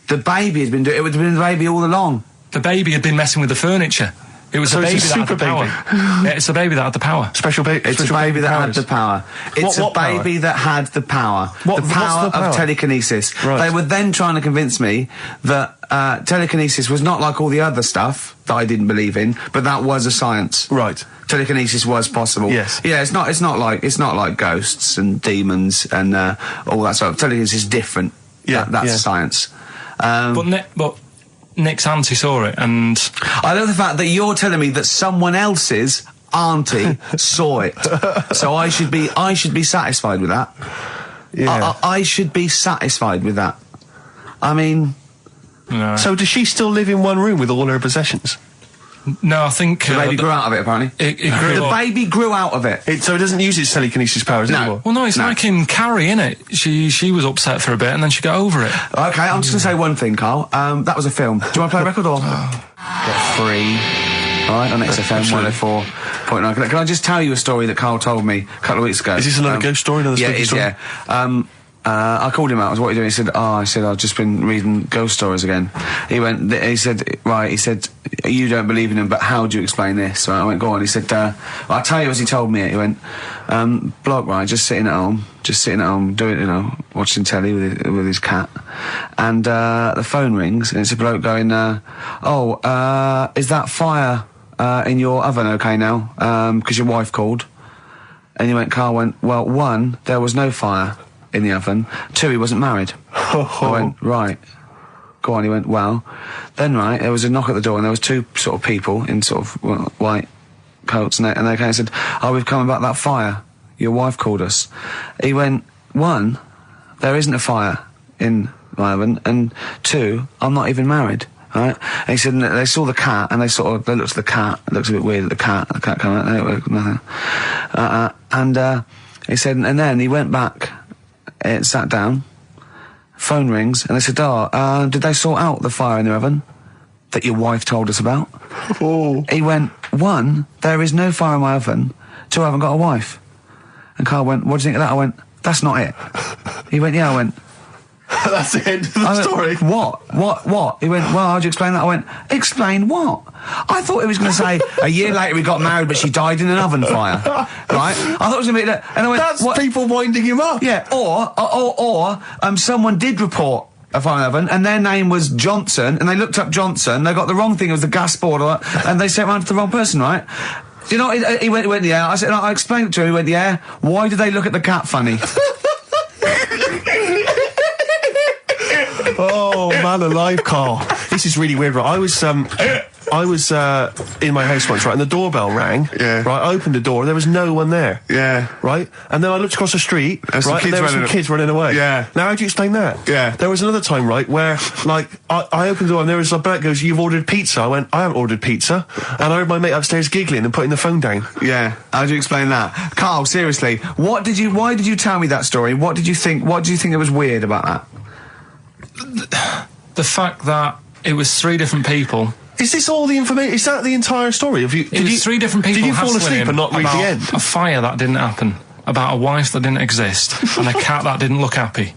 the baby has been doing. It would have been the baby all along. The baby had been messing with the furniture. It was So the it's baby a that had the super power. baby. Yeah, it's the baby that had the power. Special baby. It's a baby that had the power. It's What a power? baby that had the power. What- the what's power the power? of telekinesis. Right. They were then trying to convince me that telekinesis was not like all the other stuff that I didn't believe in, but that was a science. Right. Telekinesis was possible. Yes. Yeah, it's not like ghosts and demons and all that stuff. Telekinesis is different. Yeah, That's yeah. science. But Nick's auntie saw it, and I love the fact that you're telling me that someone else's auntie saw it. So I should be satisfied with that. Yeah. I should be satisfied with that. I mean, no, So does she still live in one room with all her possessions? I think the baby grew out of it, apparently. It grew The up. baby grew out of it. So it doesn't use its telekinesis powers No. anymore? Well, no, it's No. like in Carrie, innit? She was upset for a bit, and then she got over it. Okay, I'm just going to say one thing, Carl. That was a film. Do you want to play a record or? Get free. All right, on XFM 104.9. Can I just tell you a story that Carl told me a couple of weeks ago? Is this another ghost story, another yeah, spooky it is, story? yeah. I called him out. I was, "What are you doing?" He said, I've just been reading ghost stories again." He said, "You don't believe in them, but how do you explain this?" So I went, "Go on." He said, "I'll tell you as he told me it." He went, "Bloke, right, just sitting at home, doing, watching telly with his cat, and the phone rings, and it's a bloke going, is that fire in your oven okay now? Because your wife called." And Carl went, "Well, one, there was no fire in the oven. Two, he wasn't married." I went, "Right. Go on." He went, "Well, then, right, there was a knock at the door and there was two sort of people in sort of white coats and they came and said, 'Oh, we've come about that fire. Your wife called us.'" He went, "One, there isn't a fire in my oven, and two, I'm not even married." Right? And he said, and they saw the cat, and they looked at the cat. It looks a bit weird at the cat came out, nothing. And he said, and then he went back, sat down, phone rings, and they said, did they sort out the fire in the oven that your wife told us about? Oh. He went, "One, there is no fire in my oven. Two, I haven't got a wife." And Carl went, "What do you think of that?" I went, "That's not it." He went, "Yeah." I went, That's the end of the I went, story. What? He went, "Well, how do you explain that?" I went, "Explain what?" I thought he was going to say, "A year later we got married, but she died in an oven fire." Right? I thought it was going to be that. And I went, That's "What?" people winding him up. Yeah, or someone did report a fire oven, and their name was Johnson, and they looked up Johnson, they got the wrong thing, it was the gas board, and they sent it round to the wrong person, right? Do you know, he went, "Yeah." I said, I explained it to him, he went, "Yeah." Why did they look at the cat funny? Oh, man alive, Carl. This is really weird, right? I was in my house once, right, and the doorbell rang. Yeah. Right, I opened the door, there was no one there. Yeah. Right? And then I looked across the street, There's some right, kids and there were some running- kids running away. Yeah. Now, how do you explain that? Yeah. There was another time, right, where, like, I opened the door and there was a bloke goes, "You've ordered pizza." I went, "I haven't ordered pizza." And I heard my mate upstairs giggling and putting the phone down. Yeah. How do you explain that? Carl, seriously, why did you tell me that story? What did you think that was weird about that? The fact that it was three different people. Is this all the information? Is that the entire story? It was three different people. Did you fall hassling asleep him and not read about the end? A fire that didn't happen, about a wife that didn't exist, and a cat that didn't look happy.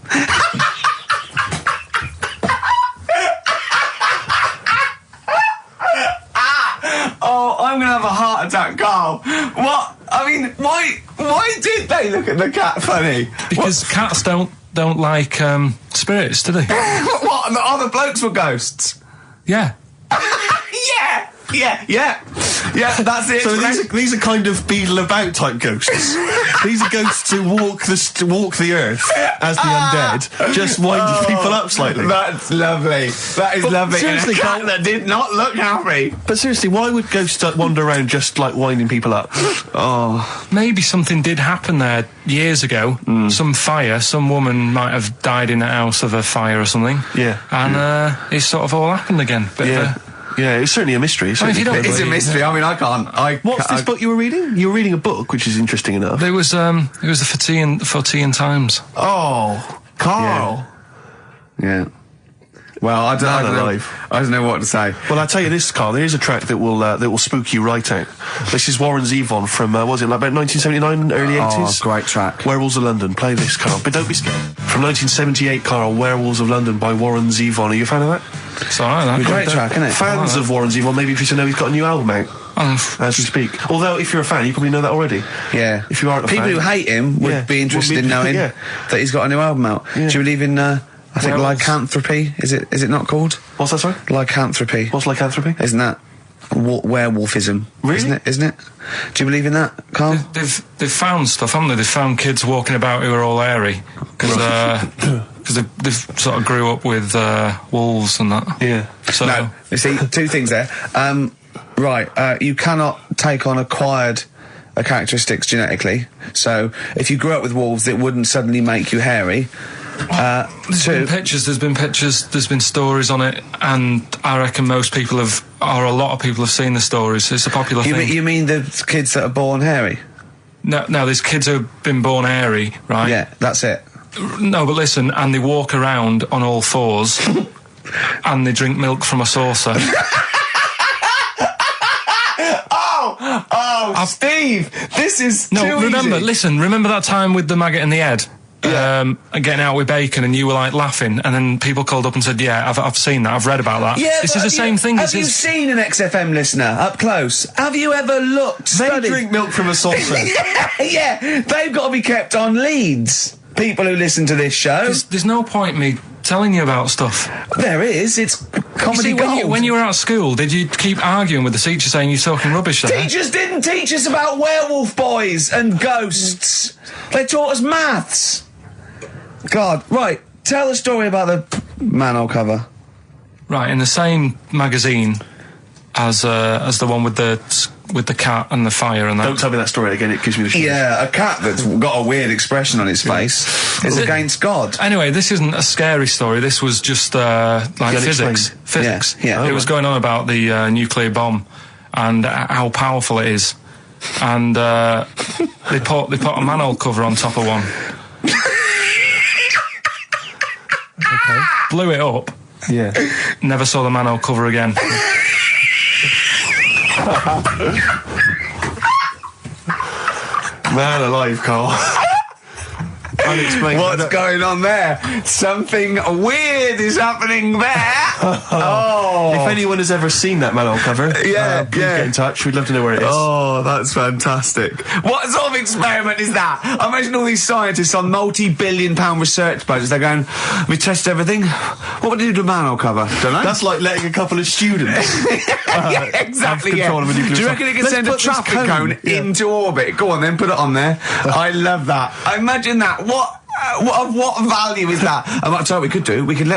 I'm gonna have a heart attack, Carl. What? I mean, why did they look at the cat funny? Because cats don't like spirits, do they? What? And the other blokes were ghosts? Yeah. Yeah, that's it. So these are kind of beetle about type ghosts. These are ghosts who walk the earth as the undead, just winding people up slightly. That's lovely. That is lovely. Seriously, and a cat that did not look happy. But seriously, why would ghosts wander around just like winding people up? Oh, Maybe something did happen there years ago. Some fire. Some woman might have died in a house of a fire or something. Yeah. And it's sort of all happened again. Bit of a, Yeah, it's certainly a mystery. I mean, if you don't it's a mystery. I mean, I can't. What's this book you were reading? You were reading a book, which is interesting enough. It was the Fortean Times. Oh, Carl. Yeah. Well, I don't know what to say. Well, I'll tell you this, Carl. There is a track that will spook you right out. This is Warren Zevon from what was it, like about 1979, early 80s? Oh, great track. Werewolves of London. Play this, Carl. But don't be scared. From 1978, Carl, Werewolves of London by Warren Zevon. Are you a fan of that? It's alright, Great track, isn't it? Fans of Warren Zevon, maybe if you know he's got a new album out as we speak. Although, if you're a fan, you probably know that already. Yeah. If you aren't a fan, people who hate him would be interested in knowing that he's got a new album out. Yeah. Do you believe in? I think Werewolves. lycanthropy. Is it not called? What's that, sorry? Lycanthropy. What's lycanthropy? Isn't that werewolfism? Really? Isn't it? Do you believe in that, Carl? They've found stuff, haven't they? They've found kids walking about who are all hairy because they've sort of grew up with wolves and that. Yeah. So No, you see, two things there. You cannot take on acquired characteristics genetically. So if you grew up with wolves, it wouldn't suddenly make you hairy. There's been pictures, there's been stories on it, and I reckon most people a lot of people have seen the stories. It's a popular thing. You mean the kids that are born hairy? No, there's kids who've been born hairy, right? Yeah, that's it. No, but listen, and they walk around on all fours, and they drink milk from a saucer. Steve, this is too easy. Remember that time with the maggot in the head? And getting out with bacon, and you were like laughing, and then people called up and said, "Yeah, I've seen that. I've read about that." Yeah, this is the same thing. Have you seen an XFM listener up close? Have you ever looked? They drink milk from a saucer. Yeah, they've got to be kept on leads. People who listen to this show. There's no point me telling you about stuff. There is. It's comedy gold. When you were at school, did you keep arguing with the teacher saying you're talking rubbish there? Teachers didn't teach us about werewolf boys and ghosts. They taught us maths. God, right. Tell the story about the manhole cover. Right, in the same magazine as the one with the cat and the fire and that. Don't tell me that story again, it gives me the shivers. Yeah, a cat that's got a weird expression on its face is against God. Anyway, this isn't a scary story. This was just like physics. Physics. Yeah. It was going on about the nuclear bomb and how powerful it is. And they put a manhole cover on top of one. Okay. Blew it up. Yeah. Never saw the manhole cover again. Man alive, Carl. Unexplained. What's going on there? Something weird is happening there. If anyone has ever seen that manhole cover, please get in touch. We'd love to know where it is. Oh, that's fantastic. What sort of experiment is that? I imagine all these scientists on multi-billion-pound research budgets, they're going, we test everything. What would you do to a manhole cover? Don't know. That's like letting a couple of students exactly. have control of a nuclear Do you reckon it can send a traffic cone into orbit? Go on then, put it on there. I love that. I imagine that. What value is that? I tell you what we could do. We could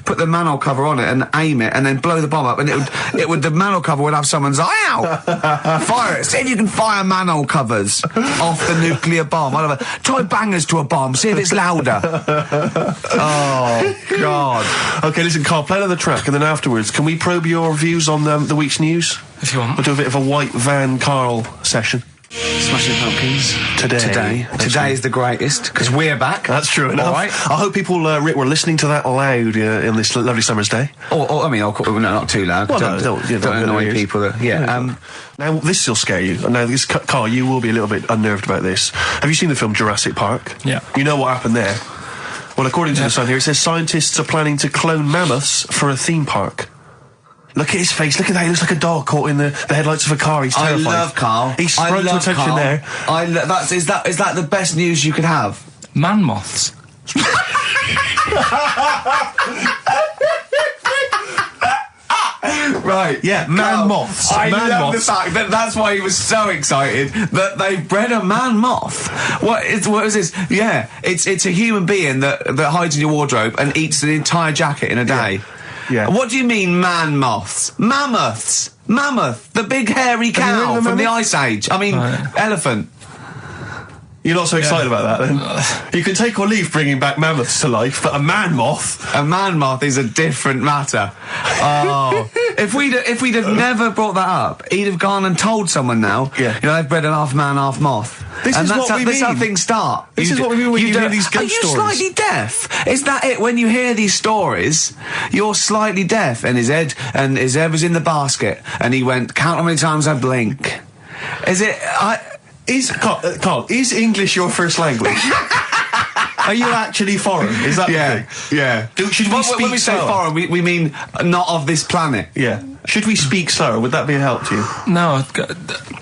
put the manhole cover on it and aim it, and then blow the bomb up, and the manhole cover would have someone's eye out. Fire it. See if you can fire manhole covers off the nuclear bomb. Whatever. Tie bangers to a bomb. See if it's louder. Oh God. Okay, listen, Carl. Play another track, and then afterwards, can we probe your views on the week's news? If you want. We'll do a bit of a white van Carl session. Smashing Pumpkins. Today is the greatest, because we're back. That's true enough. All right. I hope people, Rick, were listening to that loud in this lovely summer's day. I mean, no, not too loud. Well, don't don't annoy people. Now, this will scare you. Now, Carl, you will be a little bit unnerved about this. Have you seen the film Jurassic Park? Yeah. You know what happened there? Well, according to the Sun here, it says scientists are planning to clone mammoths for a theme park. Look at his face. Look at that. He looks like a dog caught in the headlights of a car. He's terrified. I love Karl. He's sprung to attention Karl. there. Is that the best news you could have? Man moths. Right. Yeah, man moths. I Man love moths. the fact that that's why he was so excited that they bred a man moth. What is this? Yeah, it's a human being that hides in your wardrobe and eats the entire jacket in a day. Yeah. What do you mean, man moths? Mammoths. Mammoth, the big hairy Have you heard cow of a from the mammoth? Ice Age. I mean, elephant. You're not so excited about that, then? You can take or leave bringing back mammoths to life, but a man moth. A man moth is a different matter. Oh, if we'd have never brought that up, he'd have gone and told someone now. Yeah. You know, they've bred an half man, half moth. This is what we This is how mean. things start. This is what we mean when you hear these ghost Are you stories. slightly deaf? Is that it? When you hear these stories, you're slightly deaf, and his head was in the basket, and he went, "Count how many times I blink." Is it? Carl, is English your first language? Are you actually foreign? Is that the thing? Yeah. Should we When speak we say slower? foreign, we mean not of this planet. Yeah. Should we speak slower? Would that be a help to you? No,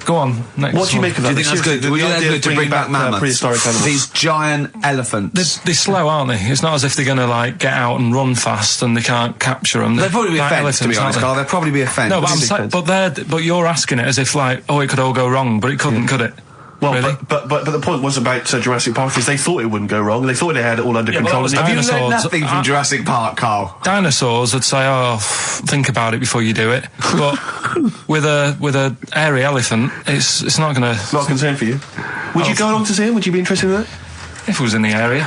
go on. Next What do you one. make of Do that? you think that's good? The Do you think that's idea of good to bringing bring back mammoths? prehistoric animals. These giant elephants. They're slow, aren't they? It's not as if they're going to like get out and run fast and they can't capture them. They'd probably be a Like fence, to be elephants, honest, aren't Carl. They'd probably be a fence. they? No, but I'm Big saying, fence. but you're asking it as if like, oh, it could all go wrong, but it couldn't, could it? Well, really? but the point was about Jurassic Park is they thought it wouldn't go wrong. They thought they had it all under Yeah, but control. that was and the they Have you didn't. learned Dinosaurs. nothing from Jurassic Park, Carl? Dinosaurs would say, oh, think about it before you do it. But with a airy elephant, it's not going to. Not a concern for you. Would you go along to see him? Would you be interested in that? If it was in the area.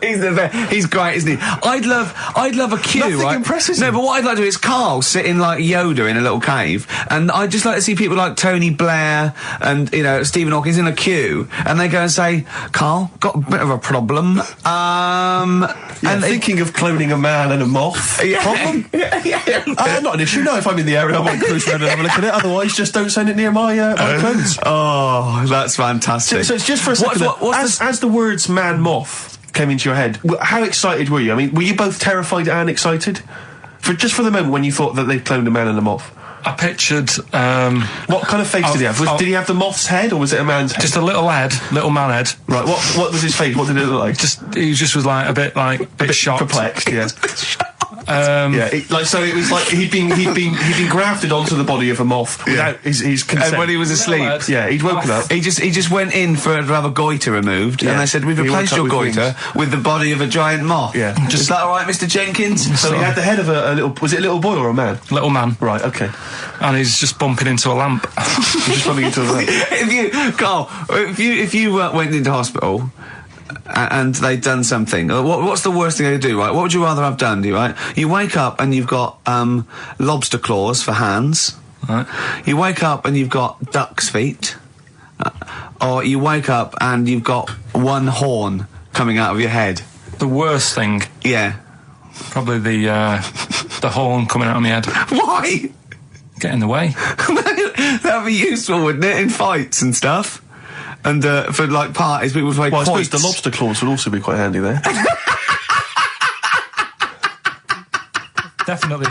He's great, isn't he? I'd love a queue, Nothing right? impresses No, him. but what I'd like to do is Carl sitting like Yoda in a little cave, and I'd just like to see people like Tony Blair and Stephen Hawking's in a queue, and they go and say, "Carl, got a bit of a problem." And thinking of cloning a man and a moth. Yeah. Problem? Not an issue. No, if I'm in the area, I might cruise around and have a look at it. Otherwise, just don't send it near my clothes. Oh, that's fantastic. So it's just for a second. As the words "man moth" came into your head, how excited were you? I mean, were you both terrified and excited? For the moment when you thought that they cloned a man and a moth? I pictured What kind of face did he have? Did he have the moth's head, or was it a man's head? just a little man head. Right. What was his face? What did it look like? He just was like a bit shocked. Perplexed. Yeah. Yeah. So it was like he'd been grafted onto the body of a moth without his consent. And when he was asleep, Lad. Yeah, he'd woken up. he just went in to have a goiter removed, Yeah. and they said, "We've He replaced woke your up with goiter with the body of a giant moth." Yeah. Is that all right, Mr. Jenkins? So he had the head of a little. Was it a little boy or a man? Little man. Right. Okay. And he's just bumping into a lamp. He's just bumping into a lamp. If you went into hospital and they'd done something, what's the worst thing they do, right? What would you rather have done, right? You wake up and you've got lobster claws for hands. Right. You wake up and you've got duck's feet. Or you wake up and you've got one horn coming out of your head. The worst thing, Yeah. probably the horn coming out of my head. Why? Get in the way. That'd be useful, wouldn't it, in fights and stuff? And for like parties, people would play Well, I quoits. suppose the lobster claws would also be quite handy there. Definitely.